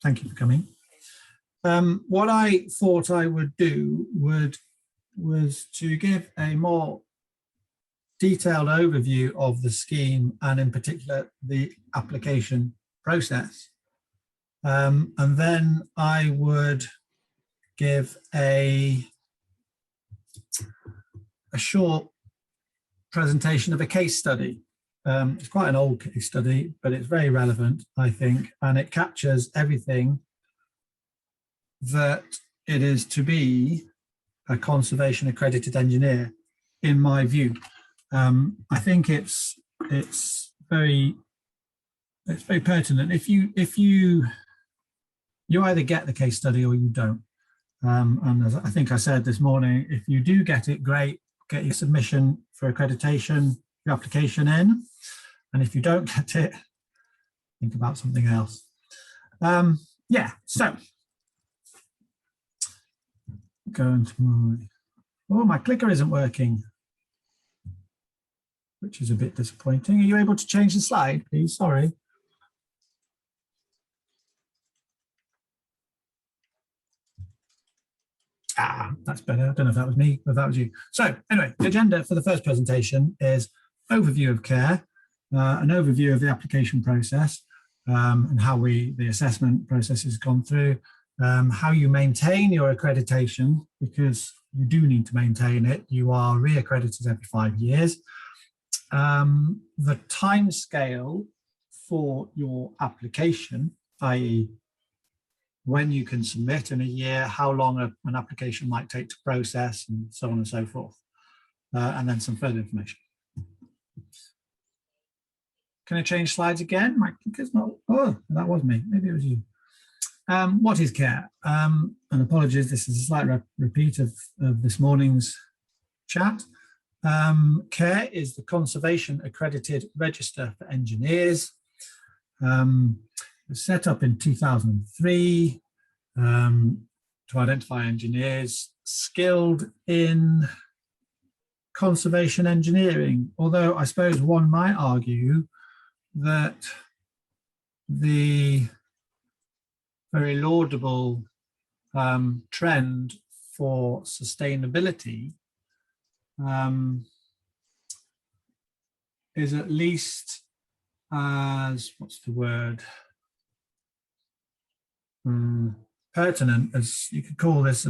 Thank you for coming. What I thought I would do was to give a more detailed overview of the scheme and in particular the application process. And then I would give a short presentation of a case study. It's quite an old case study, but it's very relevant, I think, and it captures everything that it is to be a conservation accredited engineer, in my view. I think it's very pertinent. If you either get the case study or you don't. And as I think I said this morning, if you do get it, great, get your submission for accreditation, your application in. And if you don't get it, think about something else. Yeah, so going to my clicker isn't working, which is a bit disappointing. Are you able to change the slide, please? Sorry. That's better. I don't know if that was me or if that was you. So anyway, the agenda for the first presentation is overview of CARE, an overview of the application process and how the assessment process has gone through, how you maintain your accreditation, because you do need to maintain it. You are re-accredited every 5 years. The time scale for your application, i.e. when you can submit in a year, how long an application might take to process, and so on and so forth. And then some further information. Can I change slides again? My clicker's not, oh, that was me, maybe it was you. What is CARE? And apologies, this is a slight repeat of this morning's chat. CARE is the Conservation Accredited Register for Engineers. It was set up in 2003 to identify engineers skilled in conservation engineering, although I suppose one might argue that the very laudable trend for sustainability is at least as, what's the word, pertinent as you could call this.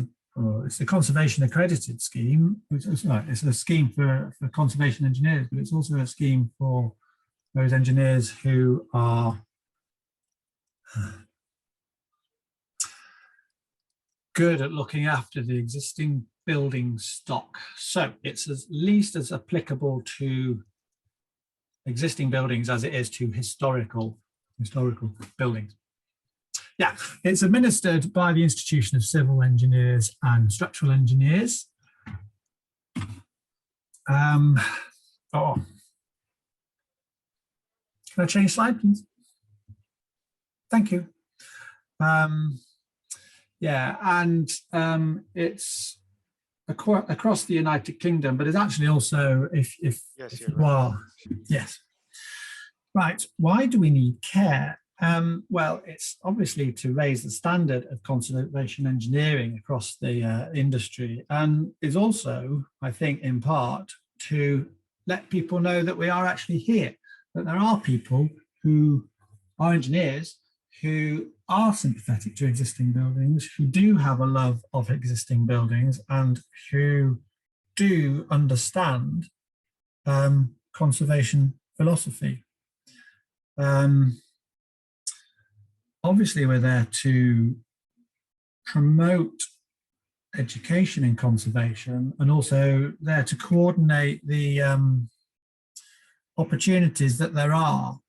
It's a conservation accredited scheme. It's a scheme for conservation engineers, but it's also a scheme for those engineers who are good at looking after the existing building stock. So it's at least as applicable to existing buildings as it is to historical buildings. Yeah, it's administered by the Institution of Civil Engineers and Structural Engineers. Can I change slide, please? Thank you. Yeah, and it's across the United Kingdom, but it's actually also if yes, yes. Right, why do we need CARE? Well, it's obviously to raise the standard of conservation engineering across the industry, and is also, I think, in part to let people know that we are actually here, that there are people who are engineers who are sympathetic to existing buildings, who do have a love of existing buildings, and who do understand conservation philosophy. Obviously, we're there to promote education in conservation and also there to coordinate the opportunities that there are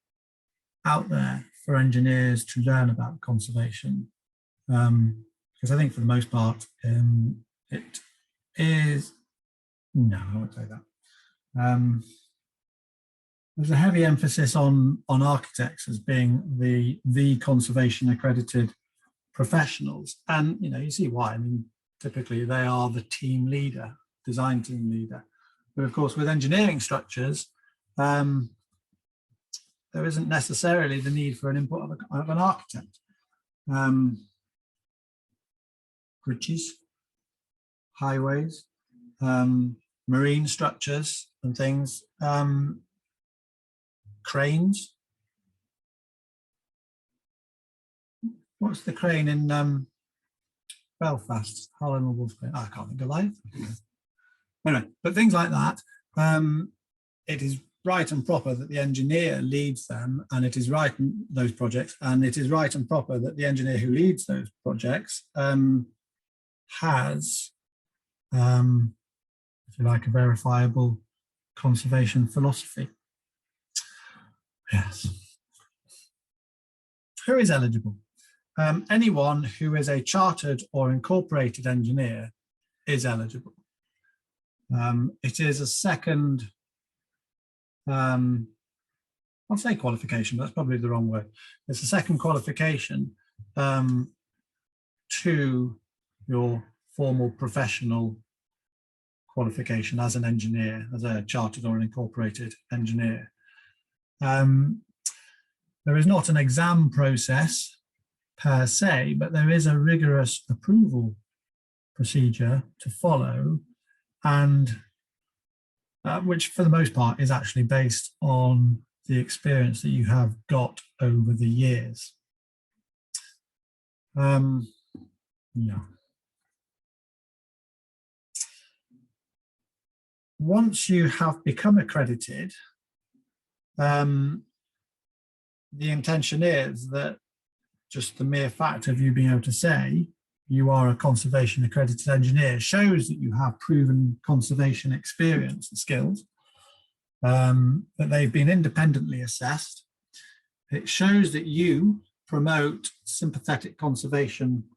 out there for engineers to learn about conservation. Because I think for the most part, it is, no, I won't say that. There's a heavy emphasis on architects as being the conservation accredited professionals, and you see why. I mean, typically they are the team leader, design team leader. But of course, with engineering structures, there isn't necessarily the need for an input of an architect. bridges, highways, marine structures and things, cranes. What's the crane in Belfast? Harland Wolff crane. Oh, I can't think of life. Anyway, but things like that, it is right and proper that the engineer leads them, and it is right in those projects, and it is right and proper that the engineer who leads those projects has, if you like, a verifiable conservation philosophy. Yes. Who is eligible? Anyone who is a chartered or incorporated engineer is eligible. It is a second, I'll say qualification, but that's probably the wrong word. It's a second qualification to your formal professional qualification as an engineer, as a chartered or an incorporated engineer. There is not an exam process per se, but there is a rigorous approval procedure to follow, and which for the most part is actually based on the experience that you have got over the years. Yeah. Once you have become accredited, the intention is that just the mere fact of you being able to say you are a conservation accredited engineer shows that you have proven conservation experience and skills, that they've been independently assessed. It shows that you promote sympathetic conservation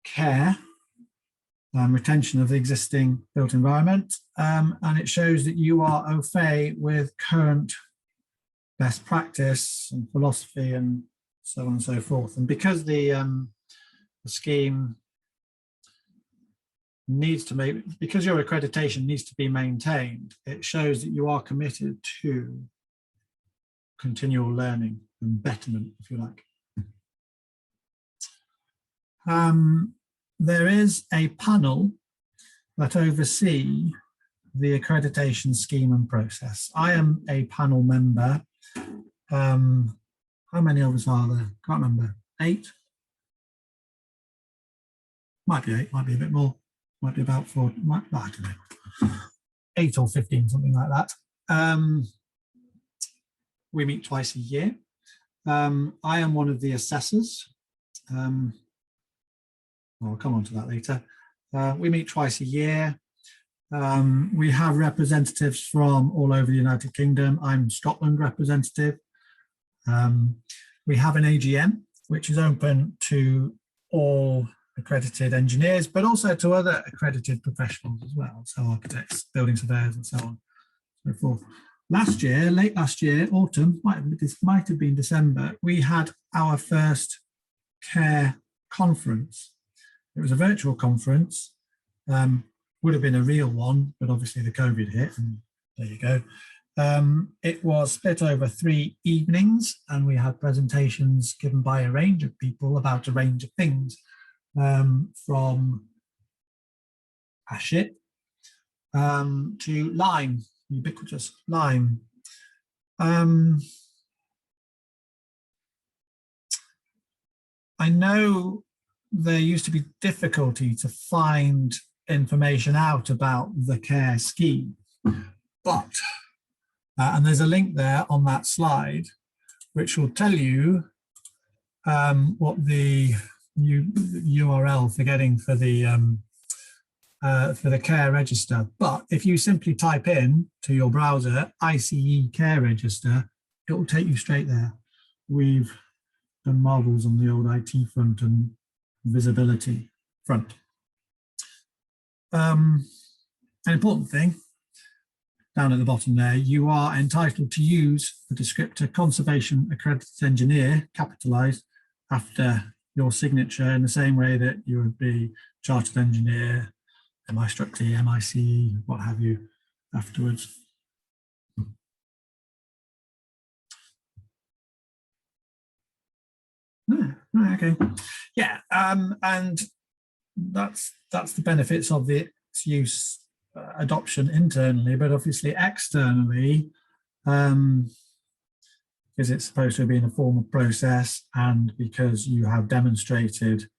care, retention of the existing built environment, and it shows that you are au fait with current best practice and philosophy and so on and so forth. And because the scheme needs to make, because your accreditation needs to be maintained, it shows that you are committed to continual learning and betterment, if you like. There is a panel that oversee the accreditation scheme and process. I am a panel member. How many of us are there? Can't remember. 8? Might be 8, might be a bit more. Might be about 4, I don't know. 8 or 15, something like that. We meet twice a year. I am one of the assessors. I'll come on to that later. We meet twice a year. We have representatives from all over the United Kingdom. I'm Scotland representative. We have an AGM, which is open to all accredited engineers, but also to other accredited professionals as well. So architects, building surveyors, and so on and so forth. Last year, late last year, autumn, this might have been December, we had our first CARE conference. It was a virtual conference, would have been a real one, but obviously the COVID hit, and there you go. It was split over 3 evenings, and we had presentations given by a range of people about a range of things, from ashit to lime, ubiquitous lime. I know there used to be difficulty to find information out about the CARE scheme, but, and there's a link there on that slide, which will tell you what the URL for getting for the CARE register. But if you simply type in to your browser ICE CARE register, it will take you straight there. We've done marvels on the old IT front and visibility front. An important thing down at the bottom there, you are entitled to use the descriptor conservation accredited engineer, capitalized, after your signature in the same way that you would be chartered engineer, MI-Struct-T, MICE, what have you, afterwards. Okay. Yeah, and that's the benefits of its use adoption internally, but obviously externally, because it's supposed to be in a formal process, and because you have demonstrated, if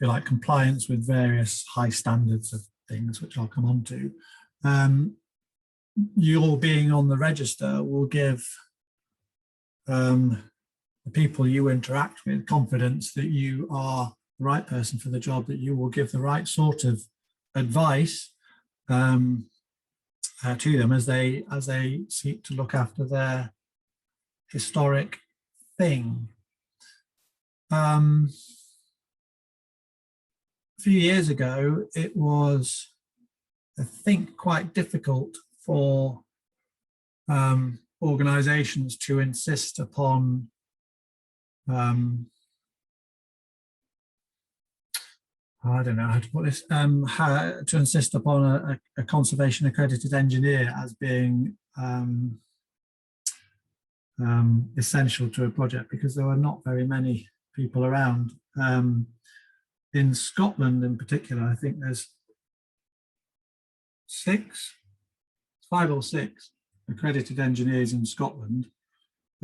you like, compliance with various high standards of things, which I'll come on to. Your being on the register will give the people you interact with confidence that you are the right person for the job, that you will give the right sort of advice to them as they seek to look after their historic thing. A few years ago, it was, I think, quite difficult for organizations to insist upon I don't know how to put this, to insist upon a conservation accredited engineer as being essential to a project, because there were not very many people around. In Scotland in particular, I think there's 5 or 6 accredited engineers in Scotland.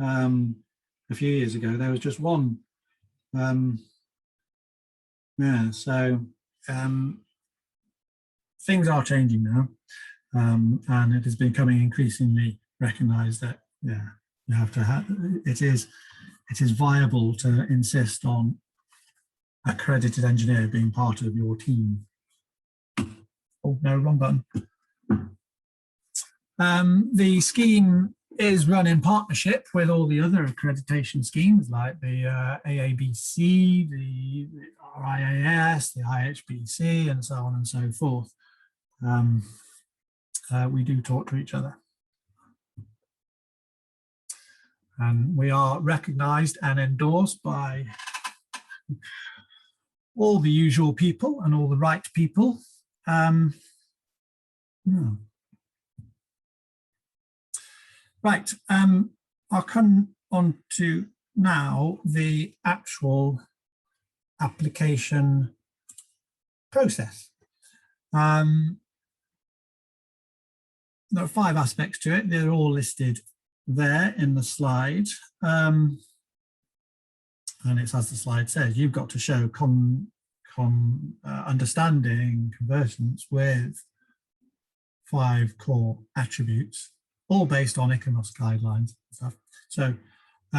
A few years ago, there was just one. Yeah, so things are changing now, and it is becoming increasingly recognised that you have to have it is viable to insist on accredited engineer being part of your team. Oh no, wrong button. The scheme is run in partnership with all the other accreditation schemes like the AABC, the RIAS, the IHBC, and so on and so forth. We do talk to each other. And we are recognised and endorsed by all the usual people and all the right people. Right, I'll come on to now the actual application process. There are 5 aspects to it. They're all listed there in the slide. And it's as the slide says, you've got to show understanding, convergence with 5 core attributes, all based on ICOMOS guidelines and stuff. So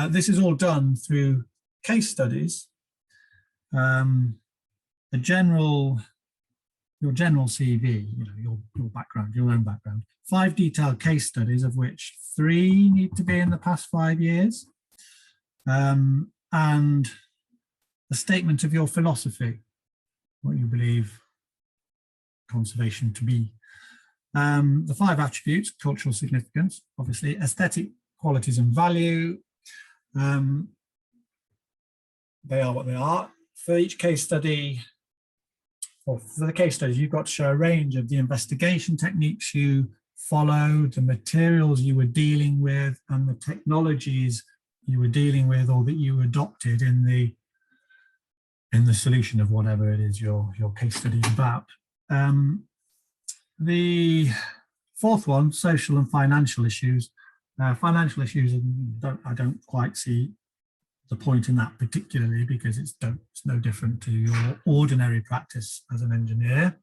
this is all done through case studies, your general CV, your background, your own background, 5 detailed case studies, of which 3 need to be in the past 5 years, and a statement of your philosophy, what you believe conservation to be. The 5 attributes: cultural significance, obviously, aesthetic qualities and value. They are what they are. For each case study, or for the case studies, you've got to show a range of the investigation techniques you followed, the materials you were dealing with, and the technologies you were dealing with or that you adopted in the solution of whatever it is your case study is about. The 4th one, social and financial issues. Financial issues, I don't quite see the point in that particularly, because it's no different to your ordinary practice as an engineer.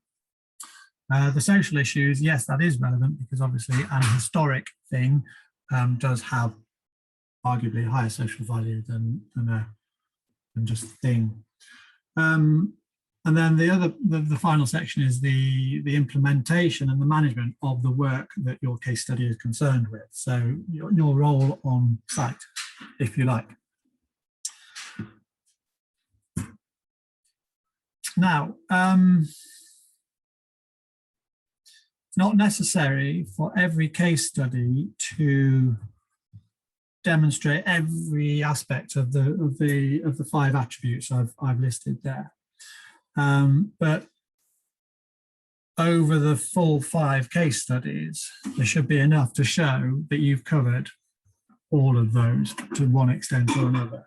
The social issues, yes, that is relevant, because obviously an historic thing does have arguably a higher social value than just a thing. And then the final section is the implementation and the management of the work that your case study is concerned with. So your role on site, if you like. Now, it's not necessary for every case study to demonstrate every aspect of the 5 attributes I've listed there. But over the full 5 case studies, there should be enough to show that you've covered all of those to one extent or another.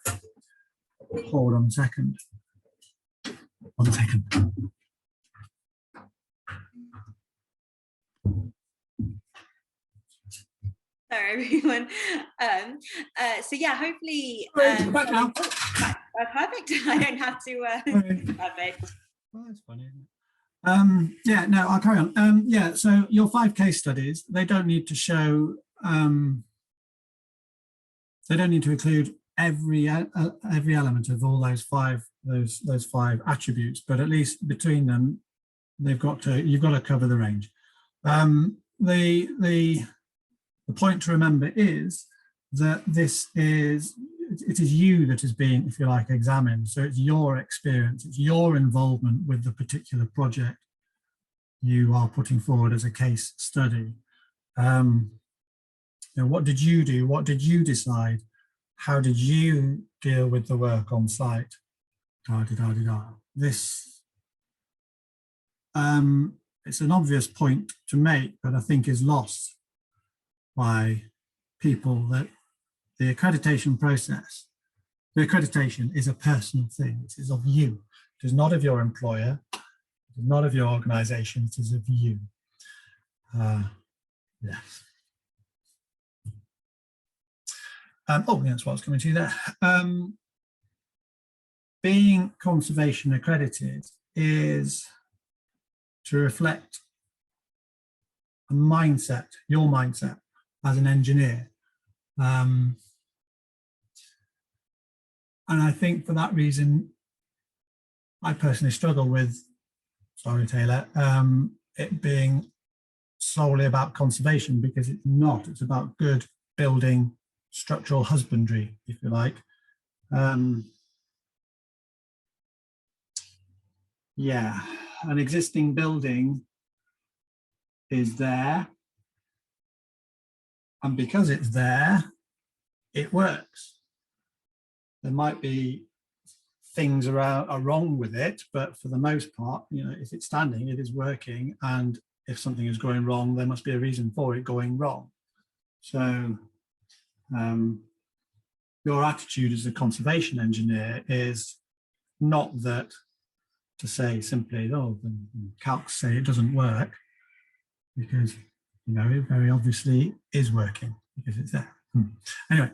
Hold on a second. 1 second. Sorry, everyone. So yeah, hopefully, Back now. perfect. I don't have to. Perfect. Well, that's funny, isn't it? Yeah, no, I'll carry on. Yeah, so your 5 case studies, they don't need to show, they don't need to include every element of all those five attributes, but at least between them, you've got to cover the range. The point to remember is that it is you that is being, if you like, examined. So it's your experience, it's your involvement with the particular project you are putting forward as a case study. What did you do? What did you decide? How did you deal with the work on site? This, it's an obvious point to make, but I think is lost by people, that the accreditation process, the accreditation is a personal thing. It is of you. It is not of your employer. It is not of your organization. It is of you. Yes. Oh, that's what I was coming to there. Being conservation accredited is to reflect a mindset, your mindset as an engineer. And I think for that reason, I personally struggle with, sorry Taylor, it being solely about conservation, because it's not. It's about good building, structural husbandry, if you like. Yeah, an existing building is there, and because it's there, it works. There might be things are wrong with it, but for the most part, if it's standing, it is working, and if something is going wrong, there must be a reason for it going wrong. So your attitude as a conservation engineer is not that to say simply, oh, the calcs say it doesn't work, because it very obviously is working because it's there. Anyway,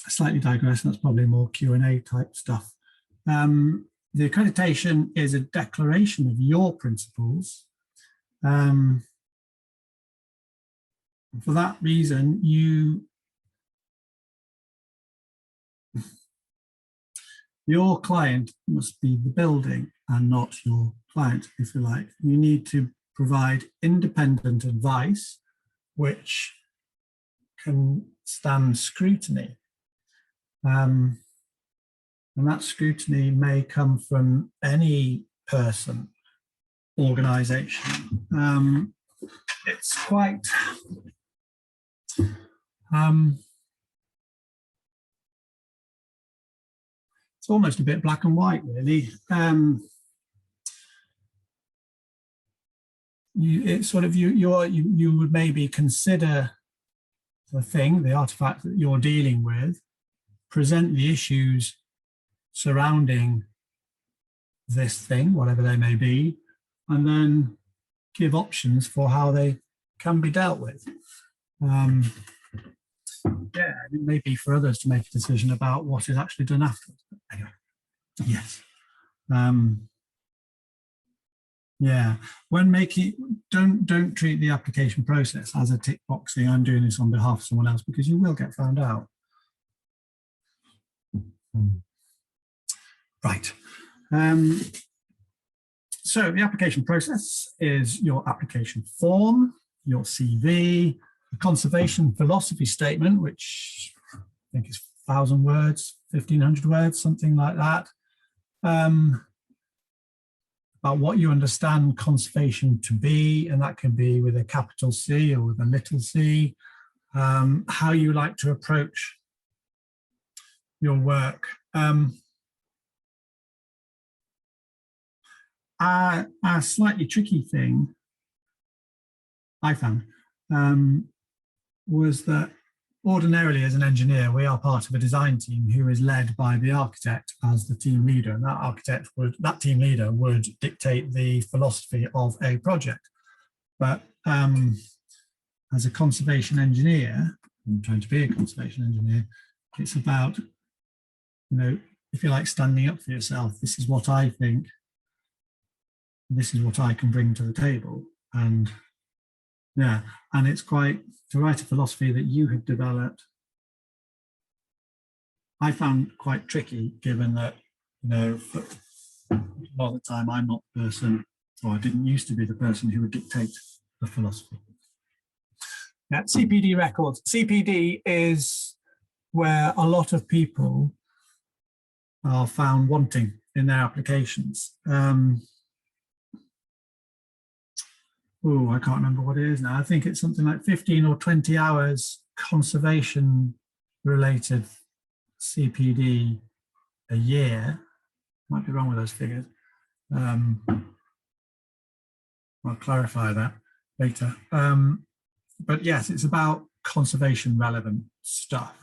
slightly digress. That's probably more Q&A type stuff. The accreditation is a declaration of your principles. For that reason, your client must be the building and not your client, if you like. You need to provide independent advice which can stand scrutiny. And that scrutiny may come from any person, organization. It's quite, it's almost a bit black and white, really. It's sort of you would maybe consider the artifact that you're dealing with, present the issues surrounding this thing, whatever they may be, and then give options for how they can be dealt with. Yeah, it may be for others to make a decision about what is actually done afterwards. But anyway, yes. Yeah, when making, don't treat the application process as a tick boxing, I'm doing this on behalf of someone else, because you will get found out. Right. So the application process is your application form, your CV, the conservation philosophy statement, which I think is 1,000 words, 1,500 words, something like that. About what you understand conservation to be, and that can be with a capital C or with a little c, how you like to approach your work. A slightly tricky thing I found was that ordinarily as an engineer, we are part of a design team who is led by the architect as the team leader, and that team leader would dictate the philosophy of a project. But as a conservation engineer, I'm trying to be a conservation engineer, it's about, if you like, standing up for yourself. This is what I think. This is what I can bring to the table. And yeah, and it's quite, to write a philosophy that you have developed, I found quite tricky, given that, a lot of the time I'm not the person, or I didn't used to be the person who would dictate the philosophy. Yeah, CPD records. CPD is where a lot of people are found wanting in their applications. I can't remember what it is now. I think it's something like 15 or 20 hours conservation related CPD a year. Might be wrong with those figures. I'll clarify that later. But yes, it's about conservation relevant stuff.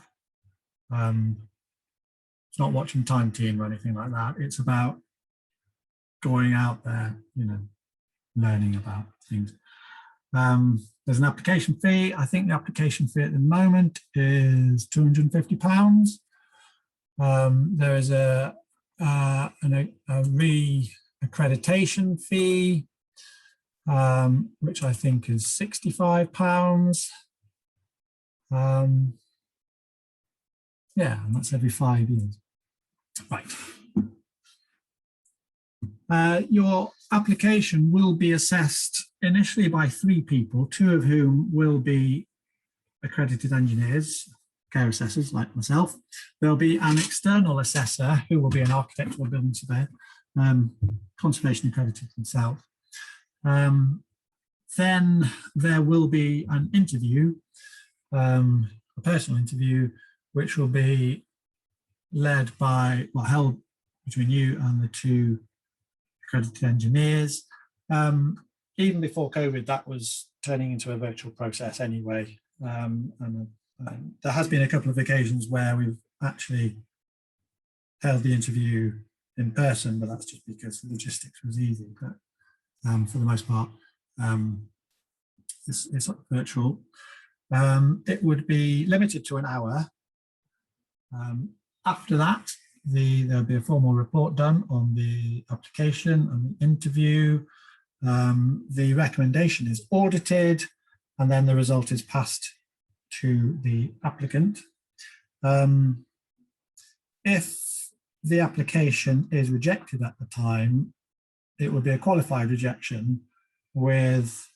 It's not watching Time Team or anything like that. It's about going out there, learning about things. There's an application fee. I think the application fee at the moment is £250. There is a re-accreditation fee, which I think is £65. Yeah, and that's every 5 years. Right. Your application will be assessed initially by 3 people, 2 of whom will be accredited engineers, care assessors like myself. There'll be an external assessor who will be an architect or building surveyor, conservation accredited himself. Then there will be an interview, a personal interview, which will be led by, held between you and the 2 accredited engineers. Even before COVID, that was turning into a virtual process anyway. And there has been a couple of occasions where we've actually held the interview in person, but that's just because the logistics was easy. But for the most part, it's virtual. It would be limited to an hour. After that, there'll be a formal report done on the application and the interview. The recommendation is audited, and then the result is passed to the applicant. If the application is rejected at the time, it would be a qualified rejection with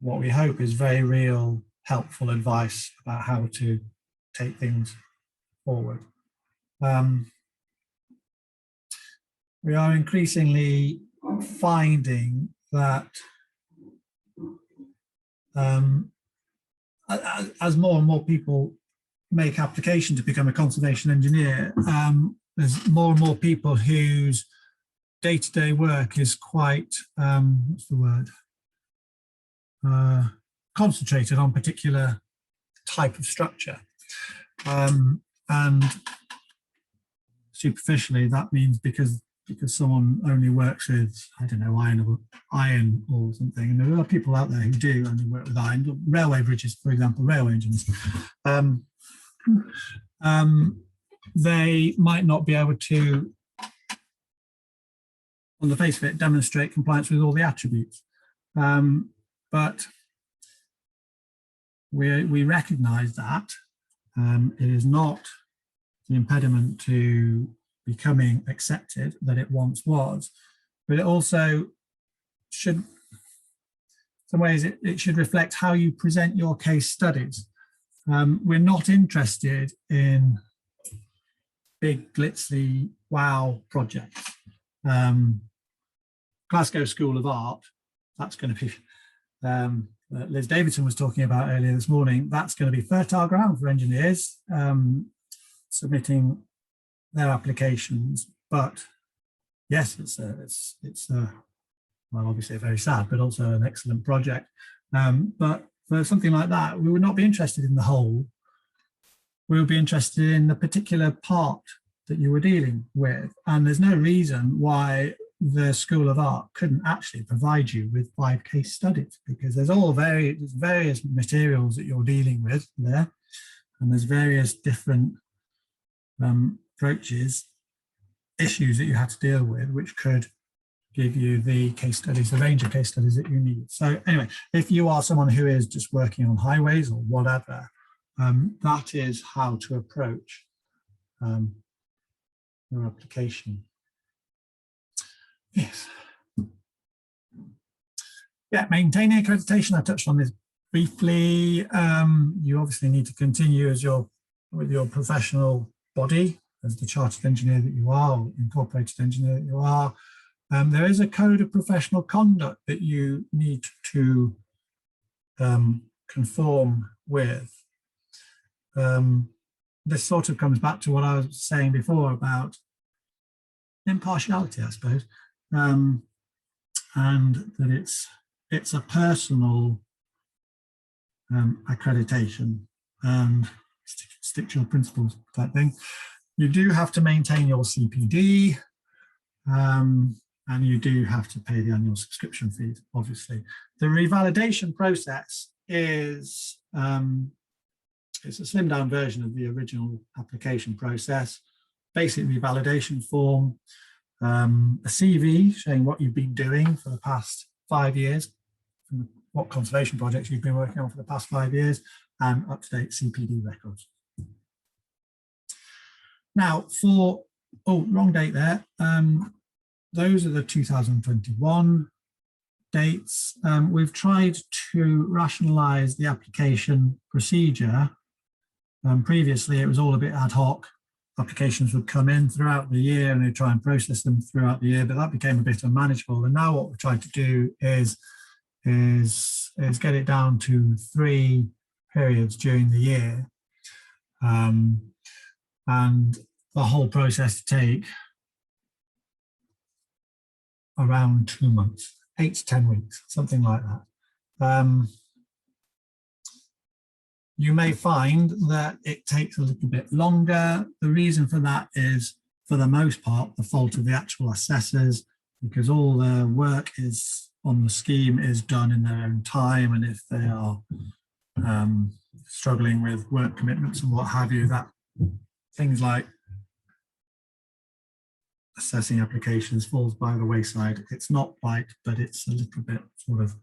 what we hope is very real, helpful advice about how to take things forward. We are increasingly finding that as more and more people make application to become a conservation engineer, there's more and more people whose day-to-day work is quite, what's the word? Concentrated on particular type of structure. And superficially, that means because someone only works with, I don't know, iron or something, and there are people out there who do only work with iron, railway bridges, for example, railway engines. They might not be able to, on the face of it, demonstrate compliance with all the attributes. But we recognise that it is not the impediment to becoming accepted that it once was, but it also should, in some ways, it should reflect how you present your case studies. We're not interested in big, glitzy, wow projects. Glasgow School of Art, that's going to be, Liz Davidson was talking about earlier this morning, that's going to be fertile ground for engineers submitting their applications. But yes, it's well, obviously very sad, but also an excellent project. But for something like that, we would not be interested in the whole. We would be interested in the particular part that you were dealing with. And there's no reason why the School of Art couldn't actually provide you with 5 case studies, because there's various materials that you're dealing with there, and there's various different approaches, issues that you have to deal with, which could give you the case studies, the range of case studies that you need. So anyway, if you are someone who is just working on highways or whatever, that is how to approach your application. Yes. Yeah, maintaining accreditation, I touched on this briefly. You obviously need to continue with your professional body as the chartered engineer that you are, or incorporated engineer that you are. There is a code of professional conduct that you need to conform with. This sort of comes back to what I was saying before about impartiality, I suppose, and that it's a personal accreditation and stick to your principles type thing. You do have to maintain your CPD, and you do have to pay the annual subscription fees, obviously. The revalidation process is it's a slimmed down version of the original application process. Basic revalidation form, a CV showing what you've been doing for the past 5 years, what conservation projects you've been working on for the past 5 years, and up-to-date CPD records. Now wrong date there. Those are the 2021 dates. We've tried to rationalize the application procedure. Previously, it was all a bit ad hoc. Applications would come in throughout the year and they try and process them throughout the year, but that became a bit unmanageable. And now what we're trying to do is get it down to 3 periods during the year. And the whole process to take around 2 months, 8 to 10 weeks, something like that. You may find that it takes a little bit longer. The reason for that is, for the most part, the fault of the actual assessors, because all the work is on the scheme is done in their own time. And if they are struggling with work commitments and what have you, that things like assessing applications falls by the wayside. It's not right, but it's a little bit sort of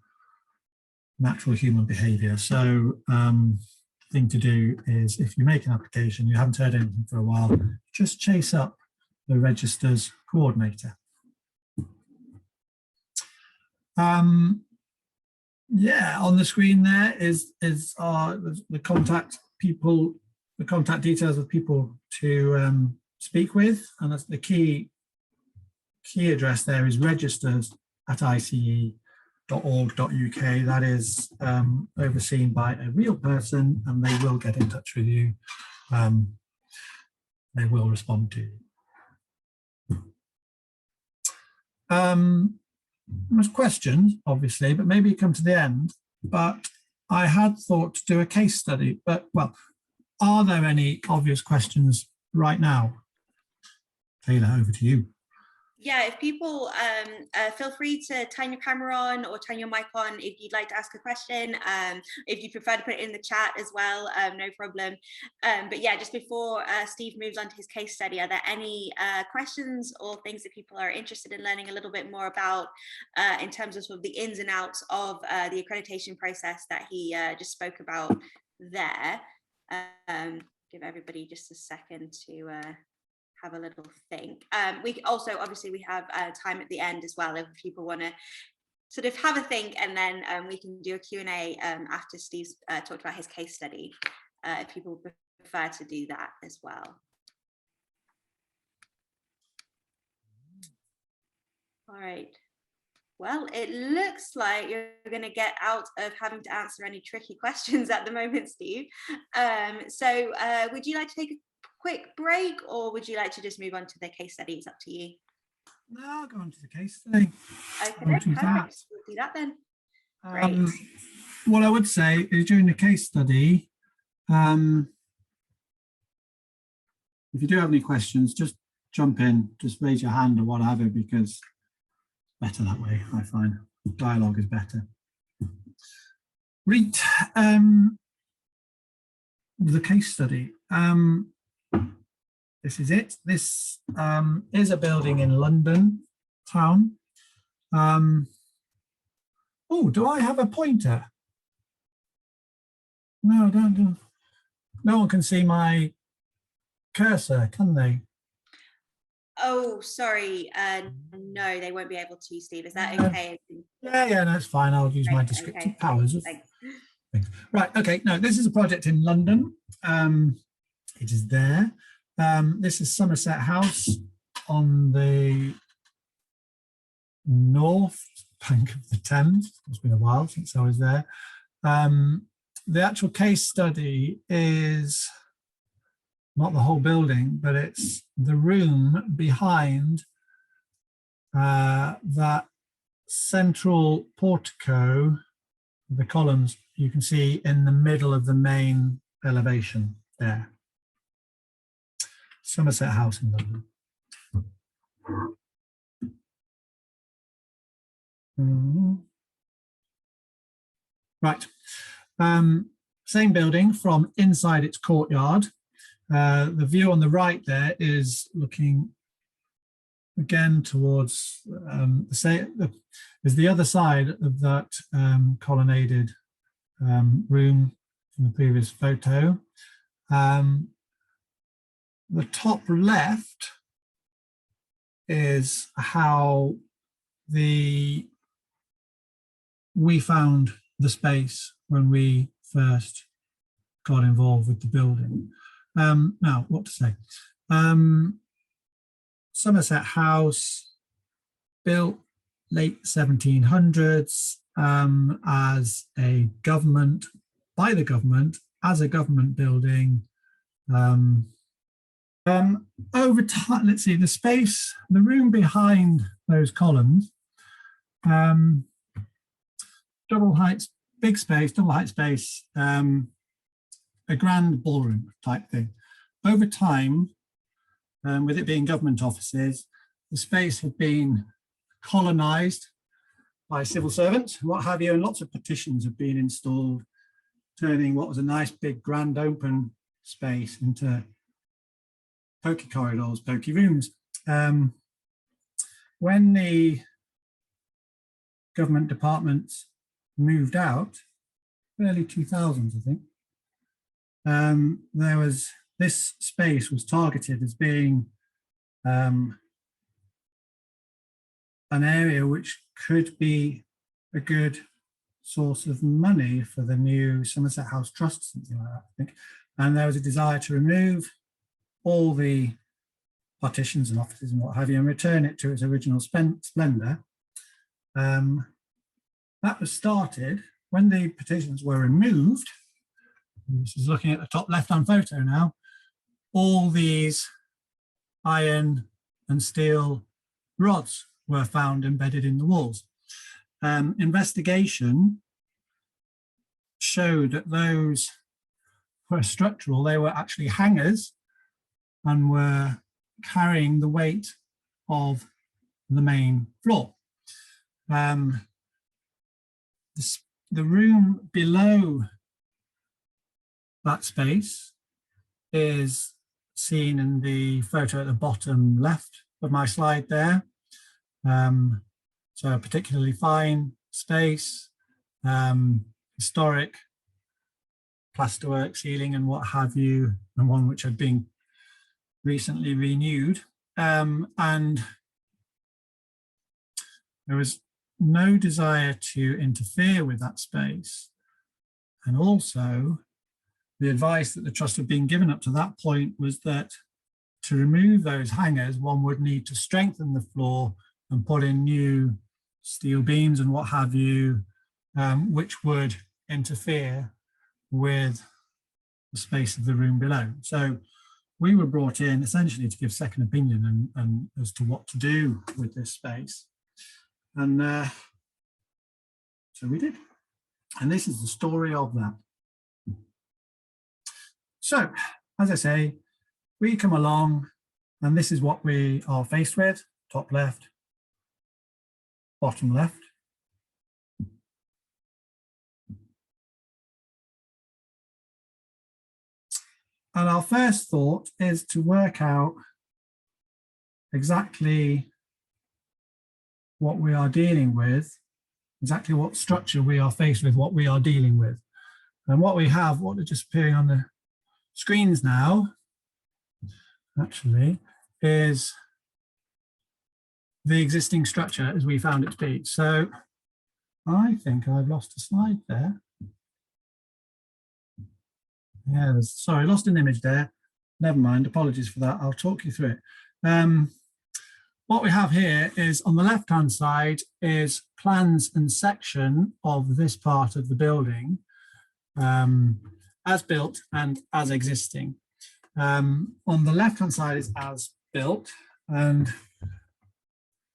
natural human behavior. So thing to do is, if you make an application, you haven't heard anything for a while, just chase up the register's coordinator. Yeah, on the screen there is the contact people, the contact details of people to speak with, and that's the key address there is registers@ice.org.uk. That is overseen by a real person, and they will get in touch with you. They will respond to you. There's questions, obviously, but maybe come to the end. But I had thought to do a case study, but well, are there any obvious questions right now? Taylor, over to you. Yeah, if people feel free to turn your camera on or turn your mic on if you'd like to ask a question. If you prefer to put it in the chat as well, no problem. But yeah, just before Steve moves on to his case study, are there any questions or things that people are interested in learning a little bit more about in terms of sort of the ins and outs of the accreditation process that he just spoke about there? Give everybody just a second to have a little think. We also, obviously, we have time at the end as well if people want to sort of have a think, and then we can do a Q&A after Steve's talked about his case study, if people prefer to do that as well. All right. Well, it looks like you're going to get out of having to answer any tricky questions at the moment, Steve. So would you like to take a quick break, or would you like to just move on to the case study? It's up to you. No, I'll go on to the case study. Okay, perfect. We'll do that then. Great. what I would say is during the case study, if you do have any questions, just jump in, just raise your hand or what have you, because it's better that way, I find. Dialogue is better. Right, the case study. This is it. This is a building in London town. Oh, do I have a pointer? No, I don't. No one can see my cursor, can they? Oh, sorry. No, they won't be able to, Steve. Is that No. okay? Yeah, no, it's fine. I'll use my descriptive Okay. powers. Thanks. Right, okay. No, this is a project in London. It is there. This is Somerset House on the north bank of the Thames. It's been a while since I was there. The actual case study is not the whole building, but it's the room behind that central portico, the columns you can see in the middle of the main elevation there. Somerset House in London. Right. Same building from inside its courtyard. The view on the right there is looking again towards is the other side of that colonnaded room from the previous photo. The top left is how we found the space when we first got involved with the building. Now, what to say? Somerset House, built late 1700s as a government, by the government, as a government building. Over time, let's see, the space, the room behind those columns, double height, big space, double height space, a grand ballroom type thing. Over time, with it being government offices, the space had been colonized by civil servants, what have you, and lots of petitions have been installed, turning what was a nice big grand open space into pokey corridors, pokey rooms. When the government departments moved out, early 2000s, I think, this space was targeted as being an area which could be a good source of money for the new Somerset House Trust, something like that, I think. And there was a desire to remove all the partitions and offices and what have you and return it to its original splendor. That was started when the partitions were removed. This is looking at the top left-hand photo now. All these iron and steel rods were found embedded in the walls. Investigation showed that those were structural. They were actually hangers and were carrying the weight of the main floor. The room below that space is seen in the photo at the bottom left of my slide there. So a particularly fine space, historic plasterwork ceiling and what have you, and one which had been recently renewed. And there was no desire to interfere with that space. And also the advice that the trust had been given up to that point was that to remove those hangers, one would need to strengthen the floor and put in new steel beams and what have you, which would interfere with the space of the room below. So we were brought in essentially to give second opinion and as to what to do with this space. And so we did. And this is the story of that. So, as I say, we come along and this is what we are faced with: top left, bottom left. And our first thought is to work out exactly what we are dealing with, exactly what structure we are faced with, what we are dealing with. And what we have, what is just appearing on the screens now, actually, is the existing structure as we found it to be. So I think I've lost a slide there. Yeah, sorry, lost an image there. Never mind, apologies for that. I'll talk you through it. What we have here is on the left-hand side is plans and section of this part of the building as built and as existing. On the left-hand side is as built and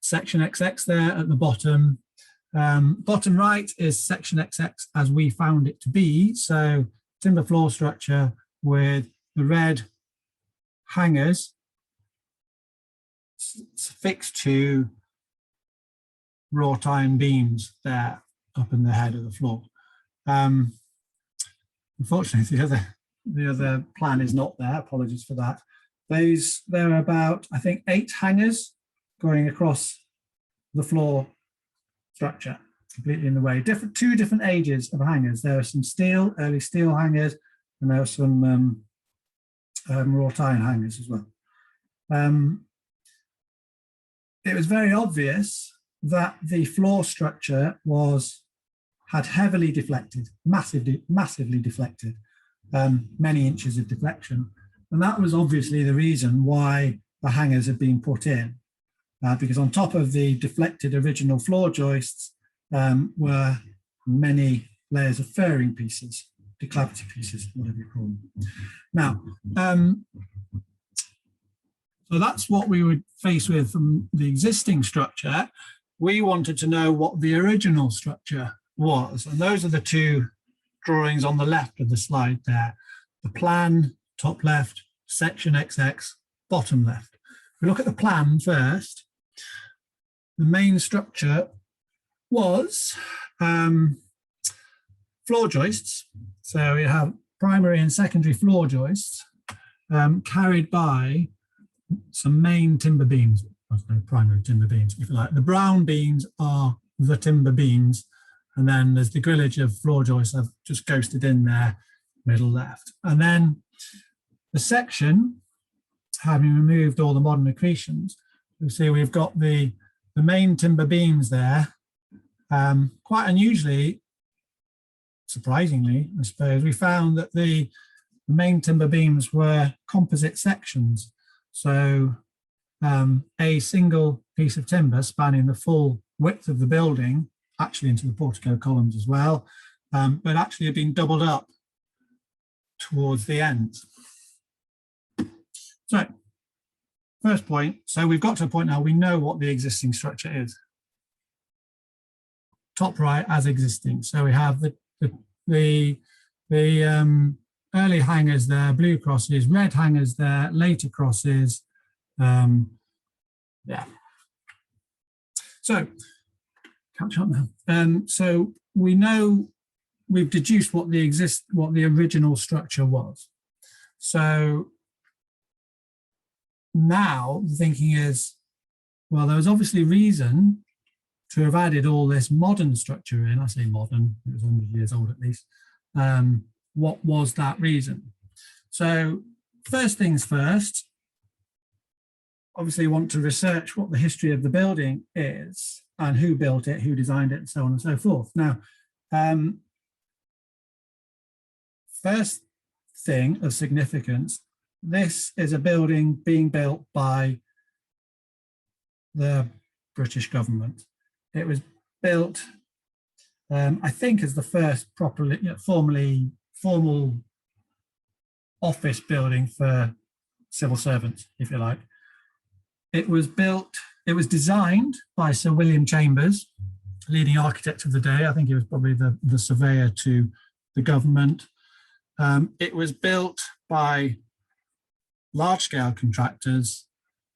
section XX there at the bottom. Bottom right is section XX as we found it to be. So timber floor structure with the red hangers fixed to wrought iron beams there up in the head of the floor. Unfortunately, the other plan is not there. Apologies for that. There are about, I think, 8 hangers going across the floor structure, completely in the way. Two different ages of hangers. There are some early steel hangers, and there are some wrought iron hangers as well. It was very obvious that the floor structure had heavily deflected, massively deflected, many inches of deflection. And that was obviously the reason why the hangers had been put in, because on top of the deflected original floor joists were many layers of furring pieces, declavity pieces, whatever you call them. Now, so that's what we would face with from the existing structure. We wanted to know what the original structure was. And those are the two drawings on the left of the slide there. The plan, top left, section XX, bottom left. If we look at the plan first, the main structure was floor joists. So we have primary and secondary floor joists carried by some main timber beams, primary timber beams, if you like. The brown beams are the timber beams, and then there's the grillage of floor joists I've just ghosted in there, middle left. And then the section, having removed all the modern accretions, you'll see we've got the main timber beams there. Quite unusually, surprisingly, I suppose, we found that the main timber beams were composite sections. So a single piece of timber spanning the full width of the building, actually into the portico columns as well, but actually had been doubled up towards the ends. So first point, so we've got to a point now we know what the existing structure is. Top right as existing. So we have the early hangers there, blue crosses, red hangers there, later crosses. Yeah. So catch up now. So we know we've deduced what the original structure was. So now the thinking is, well, there was obviously reason to have added all this modern structure in. I say modern, it was 100 years old at least. What was that reason? So first things first, obviously want to research what the history of the building is and who built it, who designed it, and so on and so forth. Now, first thing of significance, this is a building being built by the British government. It was built, I think, as the first properly, formal office building for civil servants, if you like. It was designed by Sir William Chambers, leading architect of the day. I think he was probably the surveyor to the government. It was built by large-scale contractors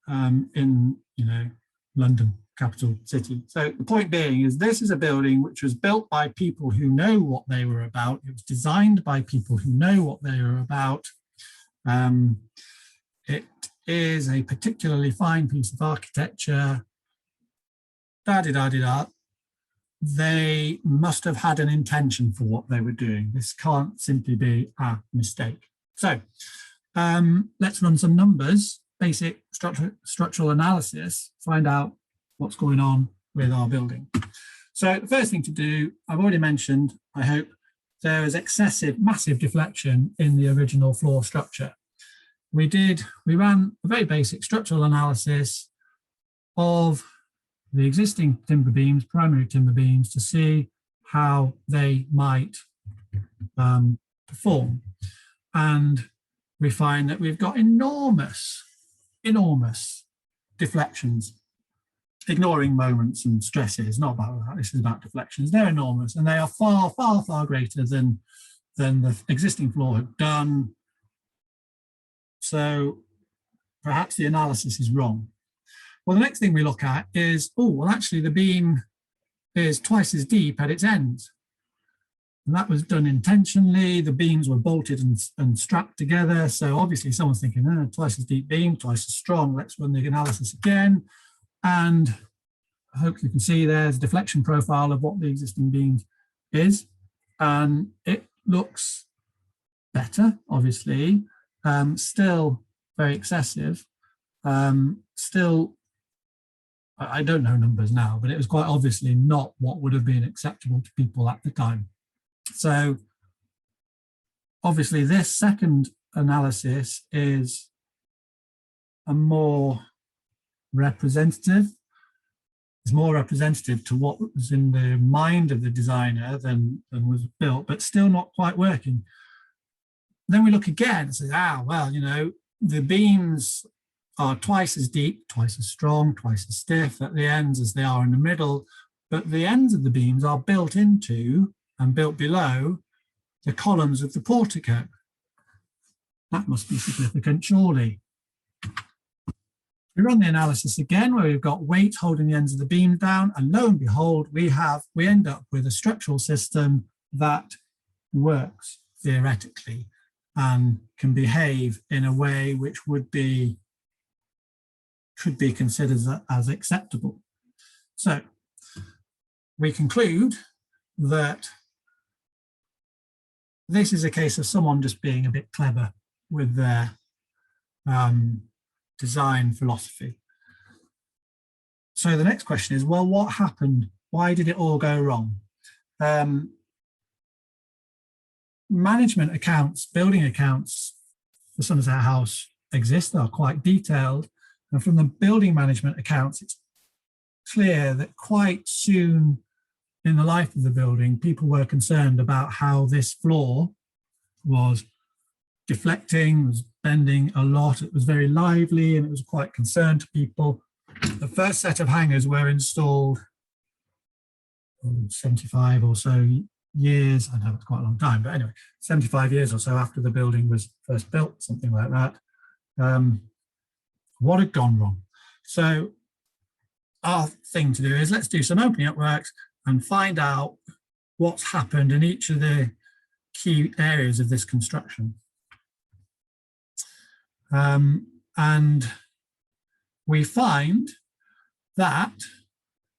in, London, capital city. So the point being is this is a building which was built by people who know what they were about. It was designed by people who know what they were about. It is a particularly fine piece of architecture. Da-di-da-di-da. They must have had an intention for what they were doing. This can't simply be a mistake. So let's run some numbers, basic structural analysis, find out what's going on with our building. So the first thing to do, I've already mentioned, I hope, there is excessive, massive deflection in the original floor structure. We ran a very basic structural analysis of the existing timber beams, primary timber beams, to see how they might perform. And we find that we've got enormous deflections, ignoring moments and stresses. Not about that, this is about deflections. They're enormous, and they are far, far, far greater than the existing floor had done. So perhaps the analysis is wrong. Well, the next thing we look at is, actually the beam is twice as deep at its ends. And that was done intentionally. The beams were bolted and strapped together. So obviously someone's thinking, twice as deep beam, twice as strong. Let's run the analysis again. And I hope you can see there's a deflection profile of what the existing beam is. And it looks better, obviously. Still very excessive. Still, I don't know numbers now, but it was quite obviously not what would have been acceptable to people at the time. So obviously this second analysis is a more representative. It's more representative to what was in the mind of the designer than was built, but still not quite working. Then we look again and say, the beams are twice as deep, twice as strong, twice as stiff at the ends as they are in the middle, but the ends of the beams are built into and built below the columns of the portico. That must be significant, surely. We run the analysis again where we've got weight holding the ends of the beam down, and lo and behold, we end up with a structural system that works theoretically and can behave in a way which could be considered as acceptable. So we conclude that this is a case of someone just being a bit clever with their design philosophy. So the next question is, well, what happened? Why did it all go wrong? Management accounts, building accounts for Somerset House exist, they are quite detailed. And from the building management accounts, it's clear that quite soon in the life of the building, people were concerned about how this floor was deflecting, was bending a lot. It was very lively and it was quite concerned to people. The first set of hangers were installed 75 or so years, I know it's quite a long time, but anyway, 75 years or so after the building was first built, something like that. What had gone wrong? So our thing to do is let's do some opening up works and find out what's happened in each of the key areas of this construction. And we find that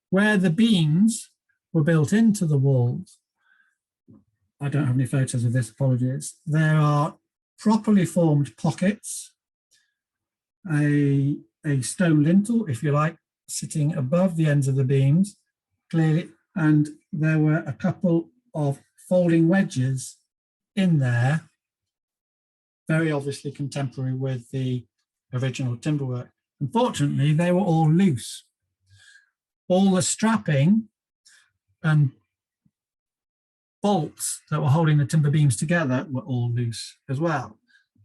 where the beams were built into the walls, I don't have any photos of this, apologies, there are properly formed pockets, a stone lintel, if you like, sitting above the ends of the beams, clearly, and there were a couple of folding wedges in there, very obviously contemporary with the original timberwork. Unfortunately, they were all loose. All the strapping and bolts that were holding the timber beams together were all loose as well.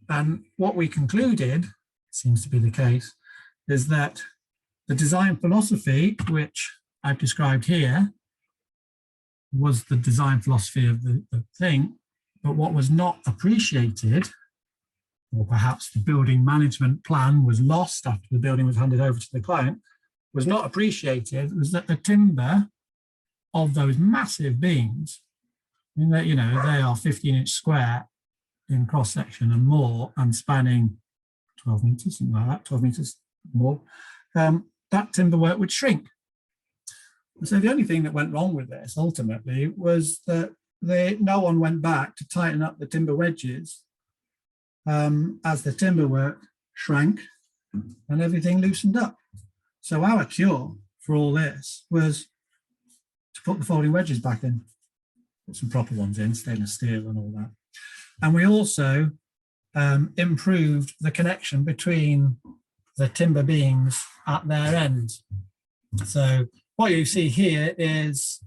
And what we concluded, seems to be the case, is that the design philosophy, which I've described here, was the design philosophy of the thing. But what was not appreciated, or perhaps the building management plan was lost after the building was handed over to the client, was not appreciated, was that the timber of those massive beams, you know, they are 15-inch square in cross section and more, and spanning 12 meters, something like that, 12 meters more, that timber work would shrink. So the only thing that went wrong with this ultimately was that no one went back to tighten up the timber wedges as the timber work shrank and everything loosened up. So our cure for all this was to put the folding wedges back in, put some proper ones in, stainless steel and all that. And we also improved the connection between the timber beams at their ends. So what you see here is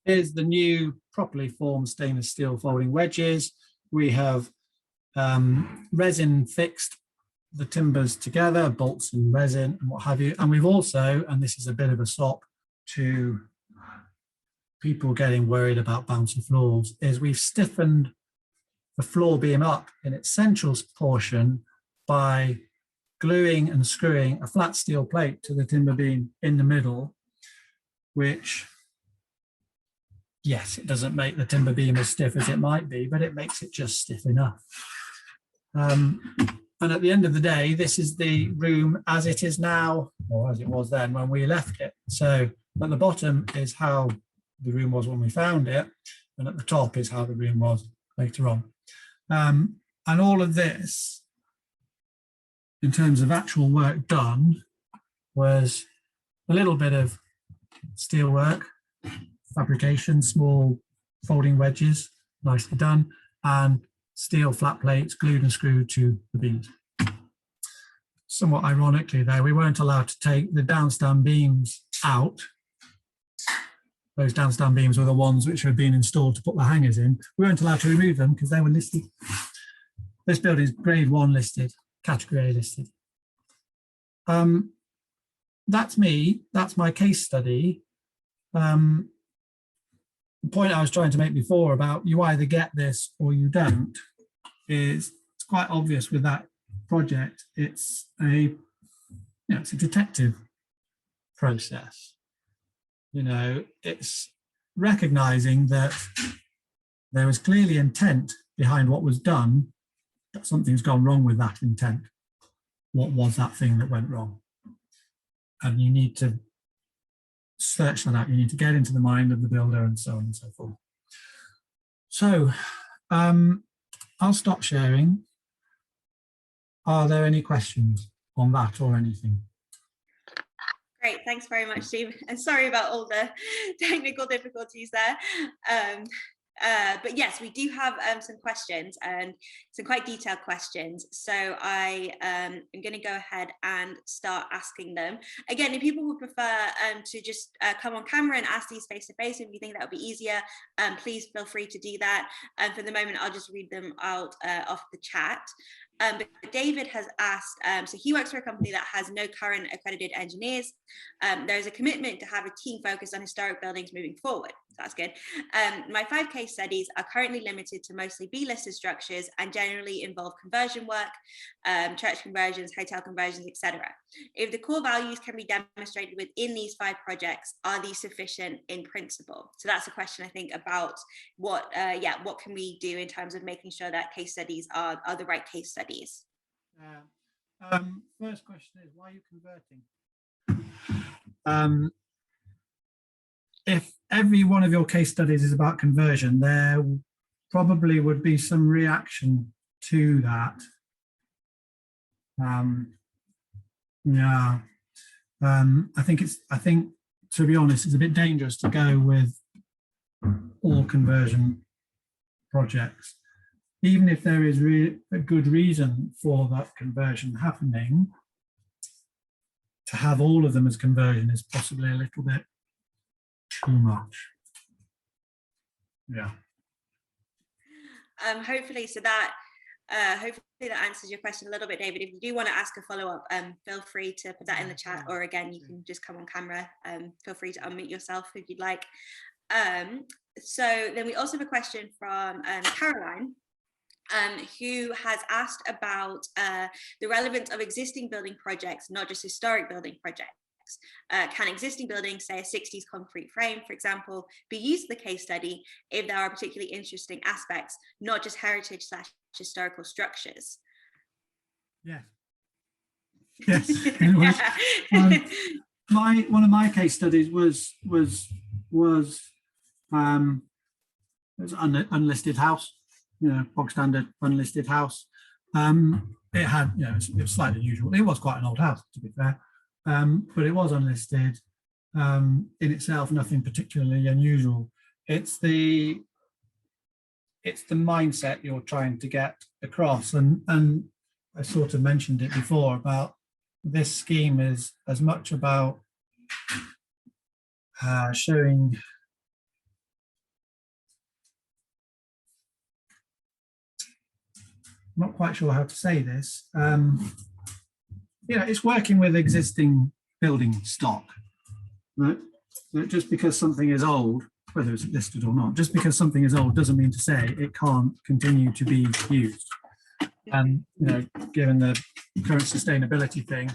here's the new properly formed stainless steel folding wedges. We have resin fixed the timbers together, bolts and resin and what have you. And we've also, and this is a bit of a sop to people getting worried about bouncy floors, is we've stiffened the floor beam up in its central portion by gluing and screwing a flat steel plate to the timber beam in the middle, which, yes, it doesn't make the timber beam as stiff as it might be, but it makes it just stiff enough. And at the end of the day, this is the room as it is now, or as it was then when we left it. So at the bottom is how the room was when we found it, and at the top is how the room was later on. And all of this, in terms of actual work done, was a little bit of steel work, fabrication, small folding wedges, nicely done, and steel flat plates glued and screwed to the beams. Somewhat ironically though, we weren't allowed to take the downstand beams out. Those downstand beams were the ones which had been installed to put the hangers in. We weren't allowed to remove them because they were listed. This building is grade 1 listed, category A listed. That's me, that's my case study. The point I was trying to make before about you either get this or you don't is it's quite obvious with that project. It's a detective process. You know, it's recognizing that there was clearly intent behind what was done, that something's gone wrong with that intent. What was that thing that went wrong? And you need to search that out. You need to get into the mind of the builder and so on and so forth. So I'll stop sharing. Are there any questions on that or anything? Great, thanks very much, Steve. And sorry about all the technical difficulties there. But yes, we do have some questions and some quite detailed questions. So I am going to go ahead and start asking them. Again, if people would prefer to just come on camera and ask these face to face, if you think that would be easier, please feel free to do that. And for the moment, I'll just read them out off the chat. But David has asked, so he works for a company that has no current accredited engineers. There's a commitment to have a team focused on historic buildings moving forward. So that's good. My 5 case studies are currently limited to mostly B-listed structures and generally involve conversion work, church conversions, hotel conversions, etc. If the core values can be demonstrated within these 5 projects, are these sufficient in principle? So that's a question, I think, about what can we do in terms of making sure that case studies are the right case studies? First question is, why are you converting? If every one of your case studies is about conversion, there probably would be some reaction to that. I think to be honest, it's a bit dangerous to go with all conversion projects. Even if there is a good reason for that conversion happening, to have all of them as conversion is possibly a little bit too much. Yeah. Hopefully, so that hopefully that answers your question a little bit, David. If you do want to ask a follow-up, feel free to put that in the chat, or again, you can just come on camera. Feel free to unmute yourself if you'd like. So then we also have a question from Caroline, who has asked about the relevance of existing building projects, not just historic building projects. Can existing buildings, say a 60s concrete frame, for example, be used in the case study if there are particularly interesting aspects, not just heritage / historical structures? Yes. Yes. It was. One of my case studies was unlisted house, bog standard unlisted house. It had, it was slightly unusual. It was quite an old house, to be fair, but it was unlisted. In itself, nothing particularly unusual. It's the mindset you're trying to get across, and I sort of mentioned it before about this scheme is as much about showing I'm not quite sure how to say this. It's working with existing building stock. Right? Just because something is old, whether it's listed or not, just because something is old doesn't mean to say it can't continue to be used. And given the current sustainability thing,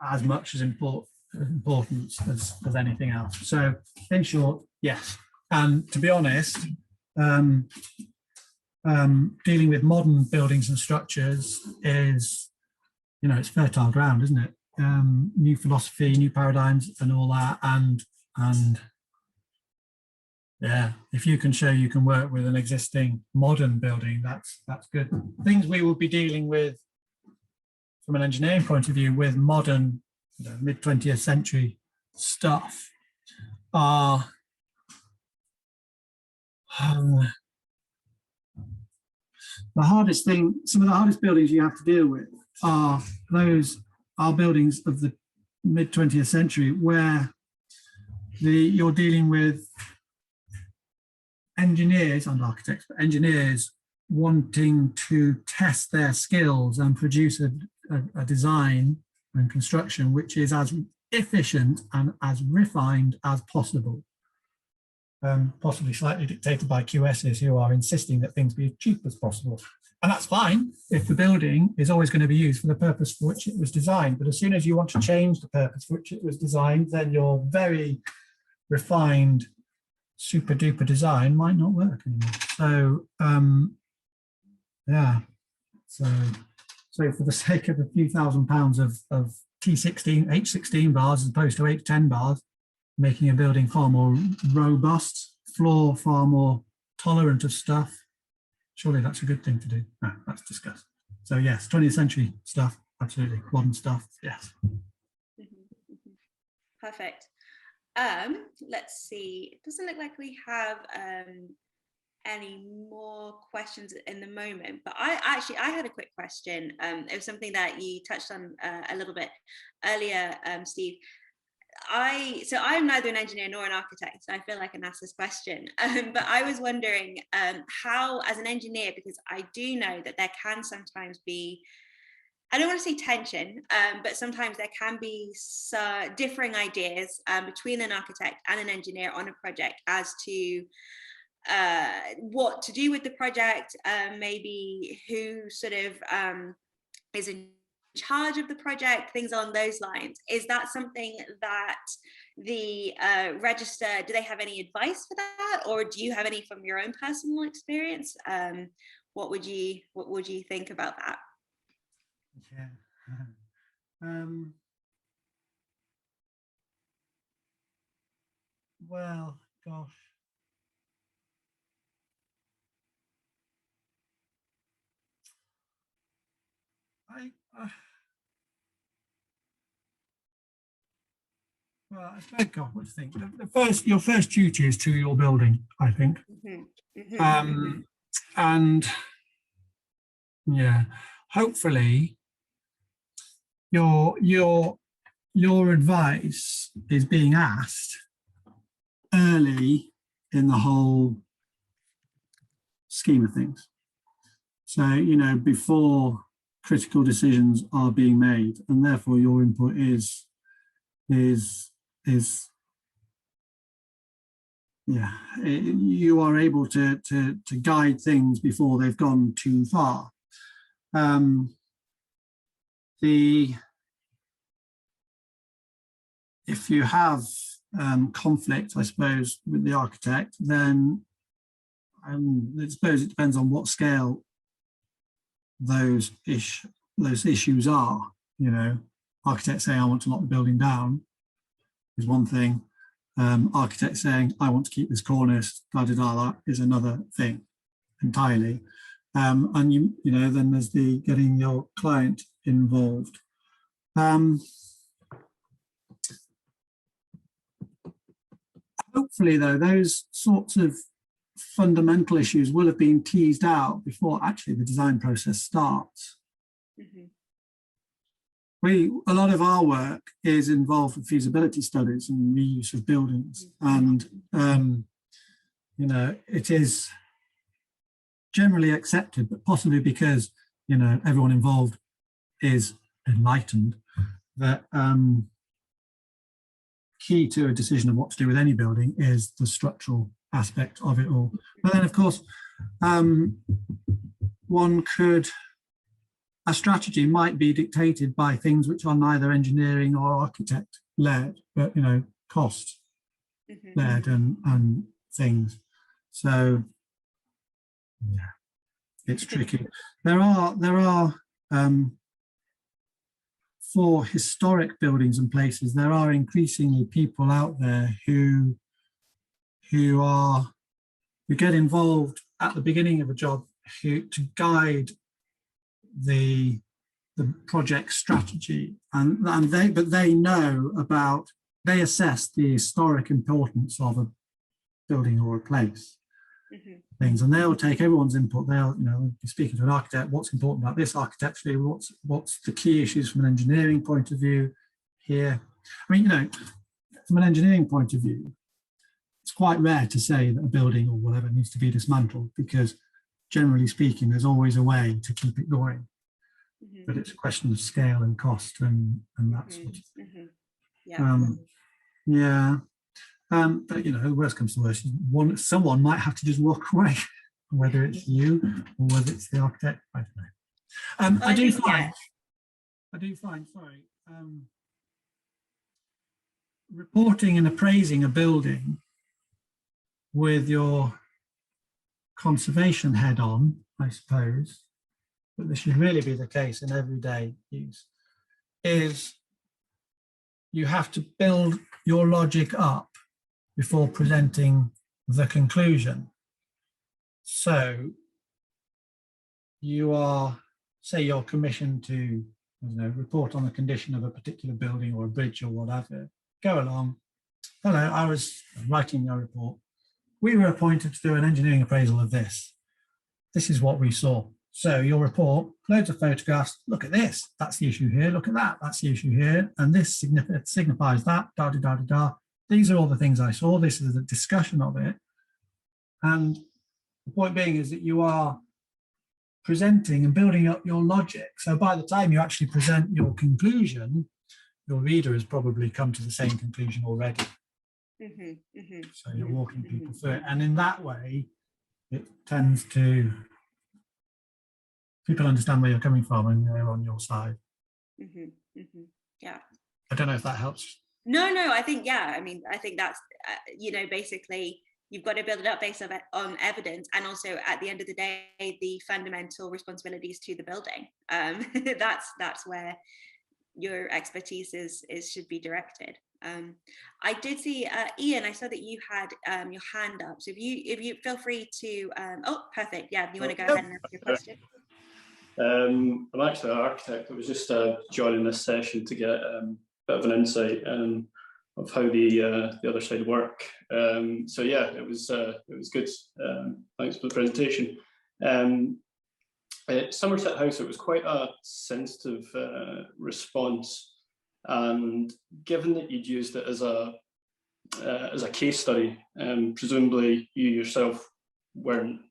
as much as importance as anything else. So, in short, yes. And to be honest, dealing with modern buildings and structures is, it's fertile ground, isn't it? New philosophy, new paradigms, and all that. And yeah, if you can show you can work with an existing modern building, that's good. Things we will be dealing with from an engineering point of view with modern, mid 20th century stuff are the hardest thing. Some of the hardest buildings you have to deal with are buildings of the mid 20th century where you're dealing with engineers and architects, but engineers wanting to test their skills and produce a design and construction which is as efficient and as refined as possible. Possibly slightly dictated by QSs who are insisting that things be as cheap as possible. And that's fine if the building is always going to be used for the purpose for which it was designed. But as soon as you want to change the purpose for which it was designed, then your very refined, super duper design might not work anymore. So, yeah. So for the sake of a few £1,000s of T16, H16 bars as opposed to H10 bars, making a building far more robust, floor far more tolerant of stuff. Surely that's a good thing to do. No, that's discussed. So yes, 20th century stuff, absolutely. Modern stuff, yes. Perfect. Let's see. It doesn't look like we have any more questions in the moment, but I had a quick question. It was something that you touched on a little bit earlier, Steve. I'm neither an engineer nor an architect, so I feel like I can ask this question. But I was wondering how, as an engineer, because I do know that there can sometimes be, I don't want to say tension, but sometimes there can be differing ideas between an architect and an engineer on a project as to what to do with the project, maybe who sort of is in charge of the project, things along those lines. Is that something that the register, do they have any advice for that, or do you have any from your own personal experience? What would you think about that? Yeah. Well, gosh. Well, I suppose, God, what do you think? Your first duty is to your building, I think. And yeah, hopefully your advice is being asked early in the whole scheme of things. So, you know, before critical decisions are being made, and therefore your input is yeah, you are able to guide things before they've gone too far. If you have conflict, I suppose, with the architect, then I suppose it depends on what scale those issues are. You know, architects saying I want to knock the building down is one thing. Architects saying I want to keep this cornice, that is another thing entirely. And you know, then there's the getting your client involved. Hopefully, though, those sorts of fundamental issues will have been teased out before actually the design process starts. Mm-hmm. A lot of our work is involved with feasibility studies and reuse of buildings, and you know, it is generally accepted, but possibly because, you know, everyone involved is enlightened, that key to a decision of what to do with any building is the structural aspect of it all. But then, of course, a strategy might be dictated by things which are neither engineering or architect led, but, you know, cost led and things. So yeah, it's tricky. There are for historic buildings and places, there are increasingly people out there who get involved at the beginning of a job to guide the project strategy, but they know about, they assess the historic importance of a building or a place. Things, and they'll take everyone's input. They'll, you know, be speaking to an architect, what's important about this architecturally, what's the key issues from an engineering point of view here. I mean, you know, from an engineering point of view, it's quite rare to say that a building or whatever needs to be dismantled, because generally speaking, there's always a way to keep it going. But it's a question of scale and cost and that sort of thing. Yeah. But, you know, the worst comes to worst, someone might have to just walk away, whether it's you or whether it's the architect. I don't know. I do find, reporting and appraising a building with your conservation head on, I suppose, but this should really be the case in everyday use, is you have to build your logic up before presenting the conclusion. So you are, say you're commissioned to, you know, report on the condition of a particular building or a bridge or whatever. Go along. Hello, I was writing your report. We were appointed to do an engineering appraisal of this. This is what we saw. So your report, loads of photographs, look at this, that's the issue here, look at that, that's the issue here, and this signifies that, da-da-da-da-da. These are all the things I saw. This is a discussion of it. And the point being is that you are presenting and building up your logic. So by the time you actually present your conclusion, your reader has probably come to the same conclusion already. So you're walking people through it. And in that way, it tends to, people understand where you're coming from and they're on your side. Yeah. I don't know if that helps. No, I think, yeah, I mean, I think that's, you know, basically you've got to build it up based on evidence, and also at the end of the day, the fundamental responsibilities to the building. That's where your expertise should be directed. I did see, Ian, I saw that you had your hand up. So if you feel free to, oh, perfect. Yeah, you want to go ahead and ask your question? I'm actually an architect. I was just joining this session to get a bit of an insight of how the other side work. So yeah, it was good. Thanks for the presentation. At Somerset House, it was quite a sensitive response, and given that you'd used it as a case study, presumably you yourself weren't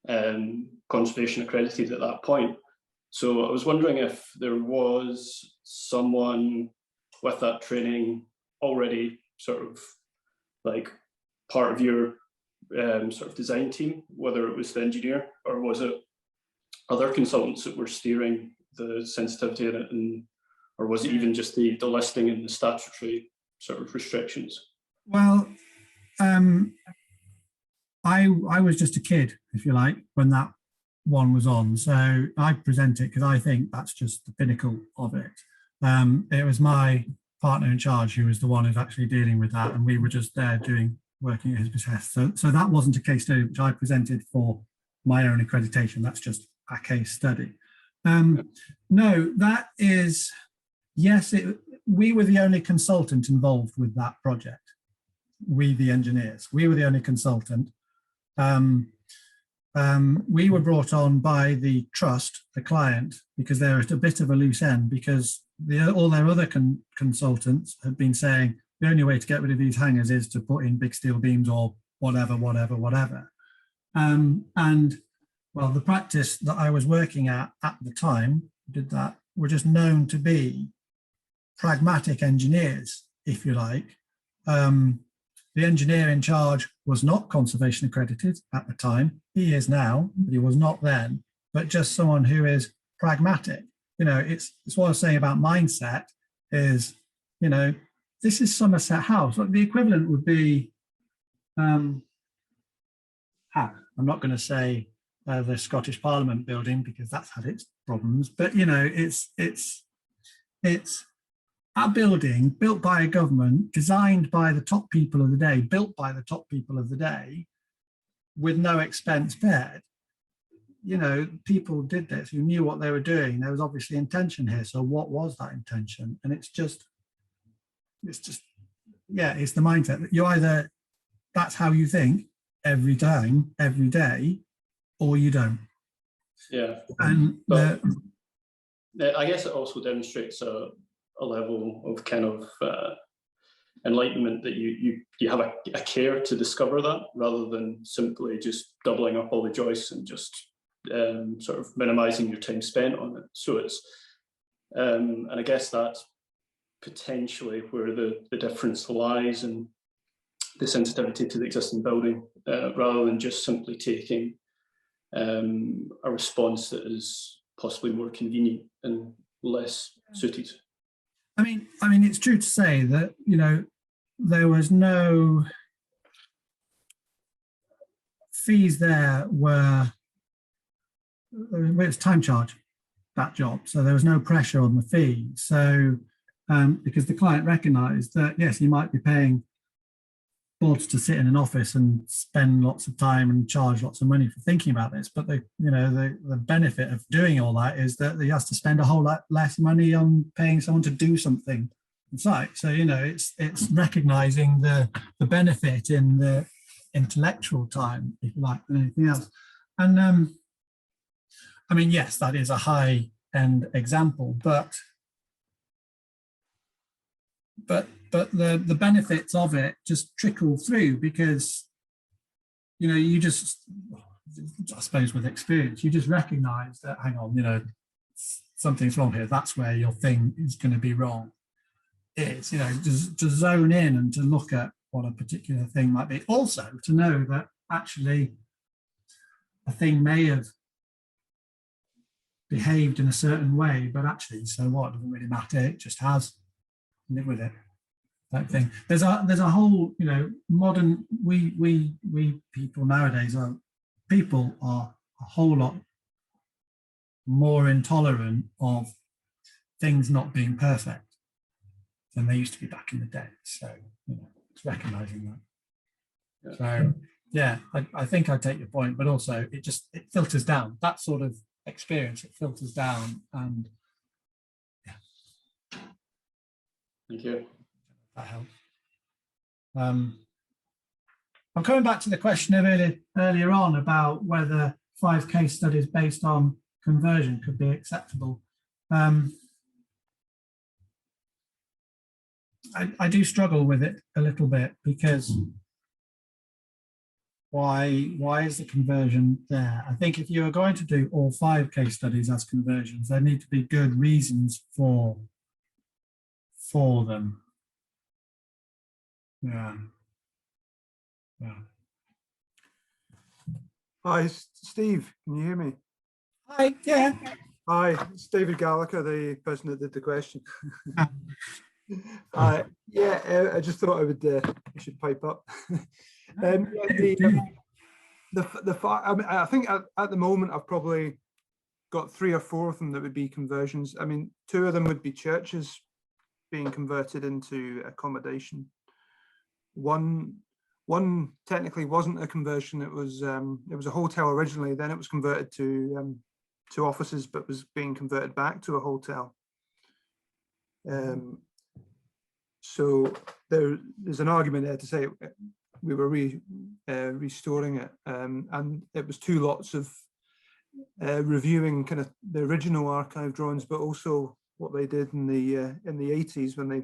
conservation accredited at that point. So I was wondering if there was someone with that training already sort of like part of your sort of design team, whether it was the engineer or was it other consultants that were steering the sensitivity in it, and or was it even just the listing and the statutory sort of restrictions? Well, I was just a kid, if you like, when that one was on. So I present it because I think that's just the pinnacle of it. It was my partner in charge who was the one who's actually dealing with that, and we were just there working at his behest. So that wasn't a case study which I presented for my own accreditation. That's just a case study. No, that is, yes, we were the only consultant involved with that project. We, the engineers, we were the only consultant. We were brought on by the trust, the client, because they're at a bit of a loose end, because all their other consultants had been saying the only way to get rid of these hangars is to put in big steel beams or whatever. And well, the practice that I was working at the time did that were just known to be pragmatic engineers, if you like. The engineer in charge was not conservation accredited at the time. He is now, but he was not then, but just someone who is pragmatic. You know, it's what I was saying about mindset is, you know, this is Somerset House. Like the equivalent would be, I'm not going to say the Scottish Parliament building because that's had its problems, but you know, it's a building built by a government, designed by the top people of the day, built by the top people of the day, with no expense spared. You know, people did this who knew what they were doing. There was obviously intention here. So what was that intention? And it's just, yeah, it's the mindset that you either, that's how you think every time, every day, or you don't. Yeah. And I guess it also demonstrates a level of kind of enlightenment that you have a care to discover that, rather than simply just doubling up all the joists and just sort of minimizing your time spent on it. So it's and I guess that's potentially where the difference lies in the sensitivity to the existing building, rather than just simply taking a response that is possibly more convenient and less suited. I mean, it's true to say that, you know, there was no fees there it's time charge, that job. So there was no pressure on the fee. So because the client recognized that, yes, you might be paying boards to sit in an office and spend lots of time and charge lots of money for thinking about this, but the benefit of doing all that is that he has to spend a whole lot less money on paying someone to do something on site. So you know, it's recognizing the benefit in the intellectual time, if you like, than anything else. And I mean, yes, that is a high-end example, but the benefits of it just trickle through, because, you know, you just, I suppose with experience, you just recognize that, hang on, you know, something's wrong here. That's where your thing is going to be wrong. It's, you know, just to zone in and to look at what a particular thing might be. Also to know that actually a thing may have behaved in a certain way, but actually, so what? It doesn't really matter. It just has. Live with it. Type thing. There's a whole, you know, modern, we people nowadays are a whole lot more intolerant of things not being perfect than they used to be back in the day. So, you know, it's recognizing that. So yeah, I think I take your point, but also it filters down. That sort of experience, it filters down, and yeah. Thank you. That helps. I'm coming back to the question of earlier on about whether 5 case studies based on conversion could be acceptable. I do struggle with it a little bit, because why is the conversion there? I think if you are going to do all 5 case studies as conversions, there need to be good reasons for them. Yeah. Yeah. Hi, Steve. Can you hear me? Hi, yeah. Hi, it's David Gallagher, the person that did the question. Yeah, I just thought I should pipe up. Yeah, I mean, I think at the moment I've probably got 3 or 4 of them that would be conversions. I mean, 2 of them would be churches being converted into accommodation. One technically wasn't a conversion. It was a hotel originally. Then it was converted to offices, but was being converted back to a hotel. So there's an argument there to say we were restoring it, and it was 2 lots of reviewing kind of the original archive drawings, but also what they did in the 80s when they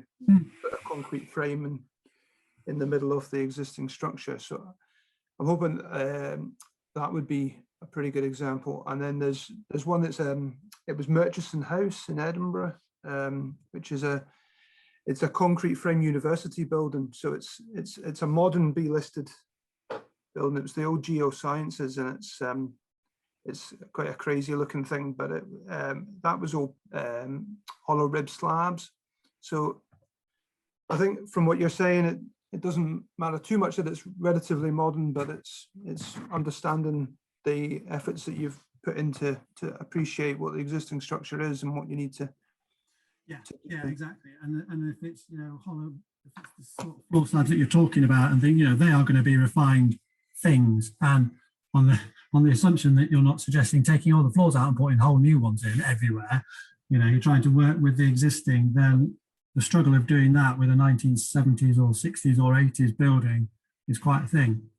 put a concrete frame in the middle of the existing structure. So I'm hoping that would be a pretty good example. And then there's one that's it was Murchison House in Edinburgh, which is it's a concrete frame university building. So it's a modern B-listed building. It was the old Geosciences, and it's quite a crazy looking thing, but that was all hollow rib slabs. So I think from what you're saying, it doesn't matter too much that it's relatively modern, but it's understanding the efforts that you've put into to appreciate what the existing structure is and what you need to. Yeah, exactly. And if it's, hollow, if it's the sort of floor slabs that you're talking about, and they are going to be refined things, and on the assumption that you're not suggesting taking all the floors out and putting whole new ones in everywhere, you're trying to work with the existing, then the struggle of doing that with a 1970s or 60s or 80s building is quite a thing.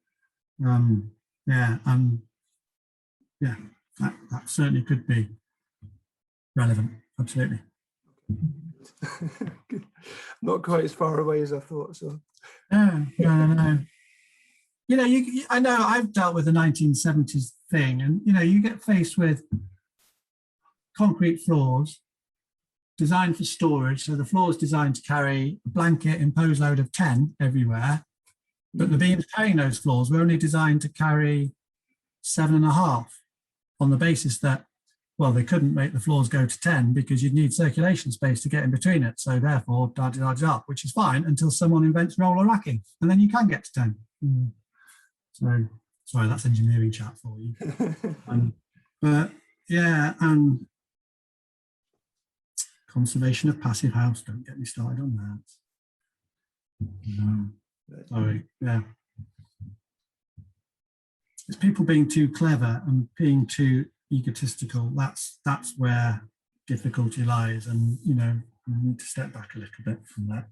That certainly could be relevant. Absolutely. Not quite as far away as I thought. So. No. I know I've dealt with the 1970s thing, and you get faced with concrete floors designed for storage. So the floor is designed to carry a blanket imposed load of 10 everywhere, but the beams carrying those floors were only designed to carry 7.5 on the basis that, well, they couldn't make the floors go to 10 because you'd need circulation space to get in between it. So therefore, which is fine until someone invents roller racking, and then you can get to 10. So, sorry, that's engineering chat for you. But yeah, and conservation of passive house. Don't get me started on that. Sorry, yeah. It's people being too clever and being too egotistical. That's where difficulty lies, and we need to step back a little bit from that.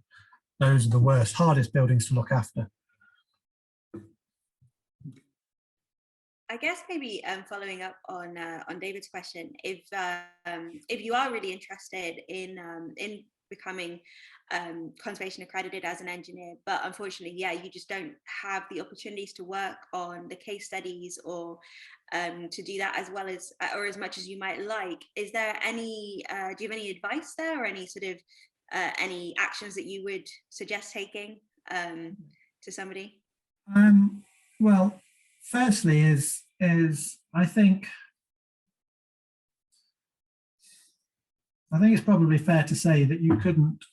Those are the worst, hardest buildings to look after. I guess maybe following up on David's question, if you are really interested in becoming conservation accredited as an engineer, but unfortunately, you just don't have the opportunities to work on the case studies or to do that as well as or as much as you might like. Is there any? Do you have any advice there, or any sort of any actions that you would suggest taking to somebody? Well, firstly, is I think it's probably fair to say that you couldn't.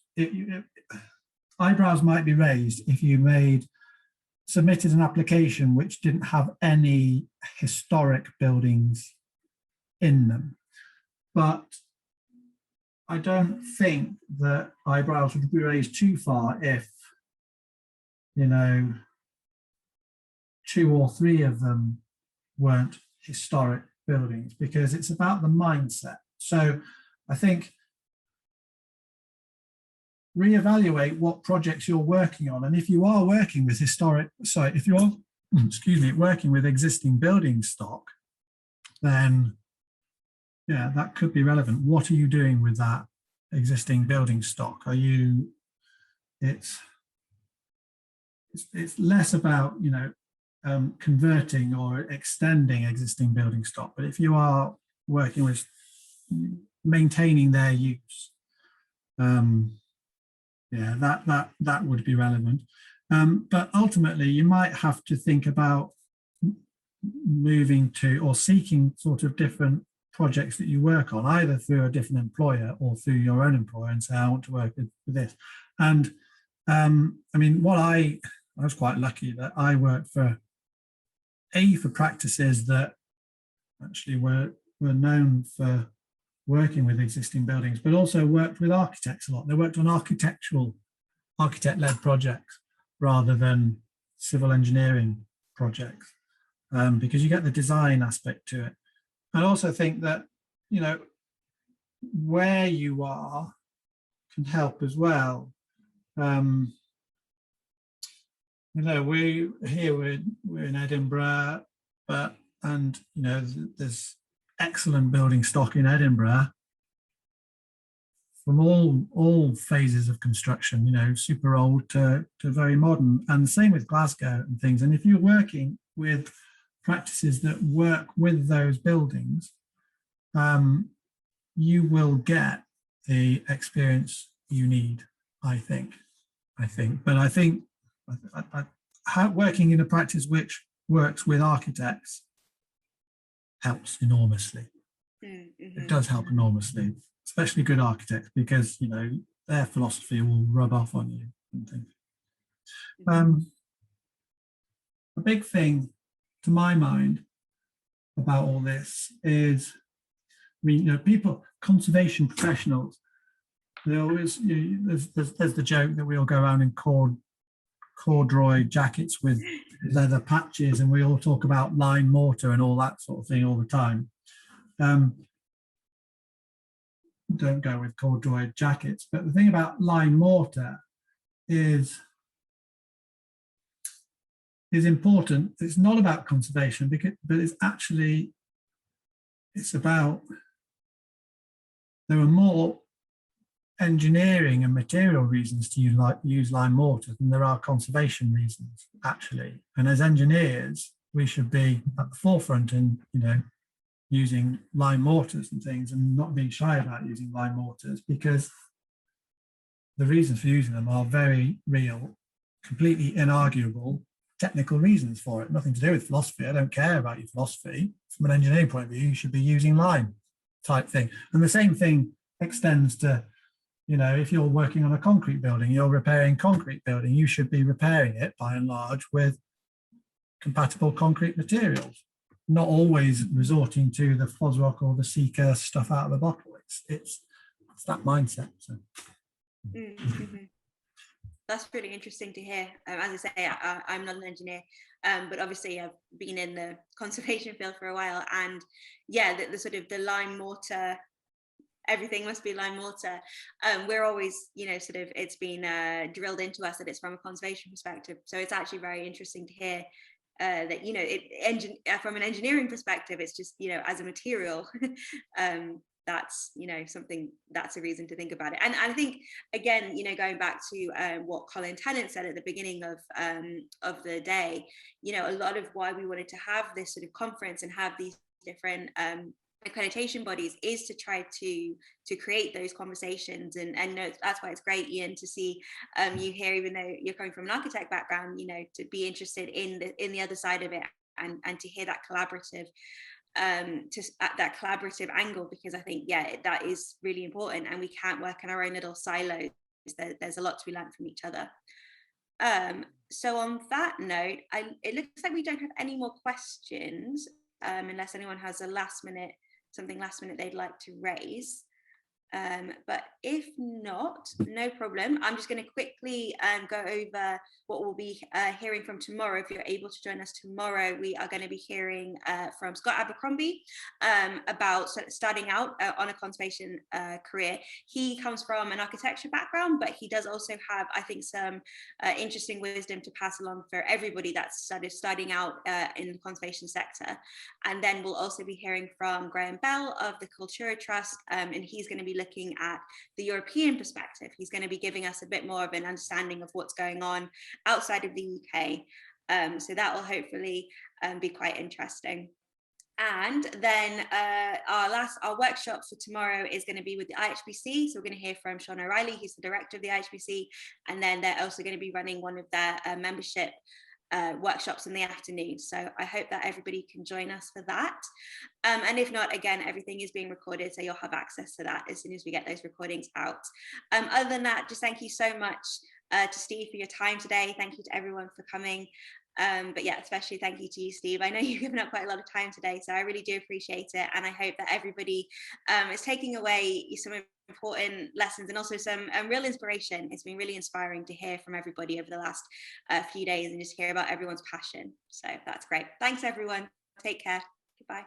Eyebrows might be raised if you submitted an application which didn't have any historic buildings in them. But I don't think that eyebrows would be raised too far if 2 or 3 of them weren't historic buildings, because it's about the mindset. So I think reevaluate what projects you're working on, and if you are working with working with existing building stock, then that could be relevant. What are you doing with that existing building stock? It's less about converting or extending existing building stock, but if you are working with maintaining their use, yeah, that would be relevant. But ultimately, you might have to think about moving to or seeking sort of different projects that you work on, either through a different employer or through your own employer, and say, I want to work with this. And I mean, I was quite lucky that I worked for practices that actually were known for working with existing buildings, but also worked with architects a lot. They worked on architect-led projects rather than civil engineering projects, because you get the design aspect to it. I also think that, you know, where you are can help as well. You know, we're in Edinburgh, and you know, there's excellent building stock in Edinburgh from all phases of construction, you know, super old to very modern, and the same with Glasgow and things. And if you're working with practices that work with those buildings, you will get the experience you need, I think. But I think working in a practice which works with architects helps enormously. It does help enormously, especially good architects, because, you know, their philosophy will rub off on you and things. A big thing, to my mind, about all this is, I mean, you know, people, conservation professionals, they always, you know, there's the joke that we all go around in corduroy jackets with leather patches, and we all talk about lime mortar and all that sort of thing all the time. Don't go with corduroy jackets, but the thing about lime mortar is important. It's not about conservation, but it's actually, it's about, there are more engineering and material reasons to use lime mortar than there are conservation reasons, actually. And as engineers, we should be at the forefront in, you know, using lime mortars and things, and not being shy about using lime mortars, because the reasons for using them are very real, completely inarguable technical reasons for it. Nothing to do with philosophy. I don't care about your philosophy. From an engineering point of view, you should be using lime type thing. And the same thing extends to, you know, if you're working on a concrete building, you're repairing concrete building, you should be repairing it by and large with compatible concrete materials, not always resorting to the Fosroc or the Sika stuff out of the bottle. It's that mindset. So. That's really interesting to hear. As I say, I'm not an engineer, but obviously I've been in the conservation field for a while, and yeah, the sort of the lime mortar, everything must be lime mortar. We're always, you know, sort of, it's been drilled into us that it's from a conservation perspective. So it's actually very interesting to hear that, you know, from an engineering perspective, it's just, you know, as a material, that's, you know, something, that's a reason to think about it. And I think, again, you know, going back to what Colin Tennant said at the beginning of the day, you know, a lot of why we wanted to have this sort of conference and have these different accreditation bodies is to try to create those conversations, and that's why it's great, Ian, to see you here, even though you're coming from an architect background, you know, to be interested in the other side of it, and to hear that collaborative that collaborative angle, because I think, yeah, that is really important, and we can't work in our own little silos. There's a lot to be learned from each other. So on that note, it looks like we don't have any more questions, unless anyone has something last minute they'd like to raise. But if not, no problem. I'm just going to quickly go over what we'll be hearing from tomorrow. If you're able to join us tomorrow, we are going to be hearing from Scott Abercrombie about starting out on a conservation career. He comes from an architecture background, but he does also have, I think, some interesting wisdom to pass along for everybody that's starting out in the conservation sector. And then we'll also be hearing from Graham Bell of the Cultura Trust, and he's going to be looking at the European perspective. He's going to be giving us a bit more of an understanding of what's going on outside of the UK. So that will hopefully be quite interesting. And then our workshop for tomorrow is going to be with the IHBC. So we're going to hear from Sean O'Reilly, who's the director of the IHBC. And then they're also going to be running one of their membership workshops in the afternoon. So I hope that everybody can join us for that. And if not, again, everything is being recorded, so you'll have access to that as soon as we get those recordings out. Other than that, just thank you so much to Steve for your time today. Thank you to everyone for coming. But yeah, especially thank you to you, Steve. I know you've given up quite a lot of time today, so I really do appreciate it. And I hope that everybody is taking away some important lessons and also some real inspiration. It's been really inspiring to hear from everybody over the last few days and just hear about everyone's passion. So that's great. Thanks, everyone. Take care. Goodbye.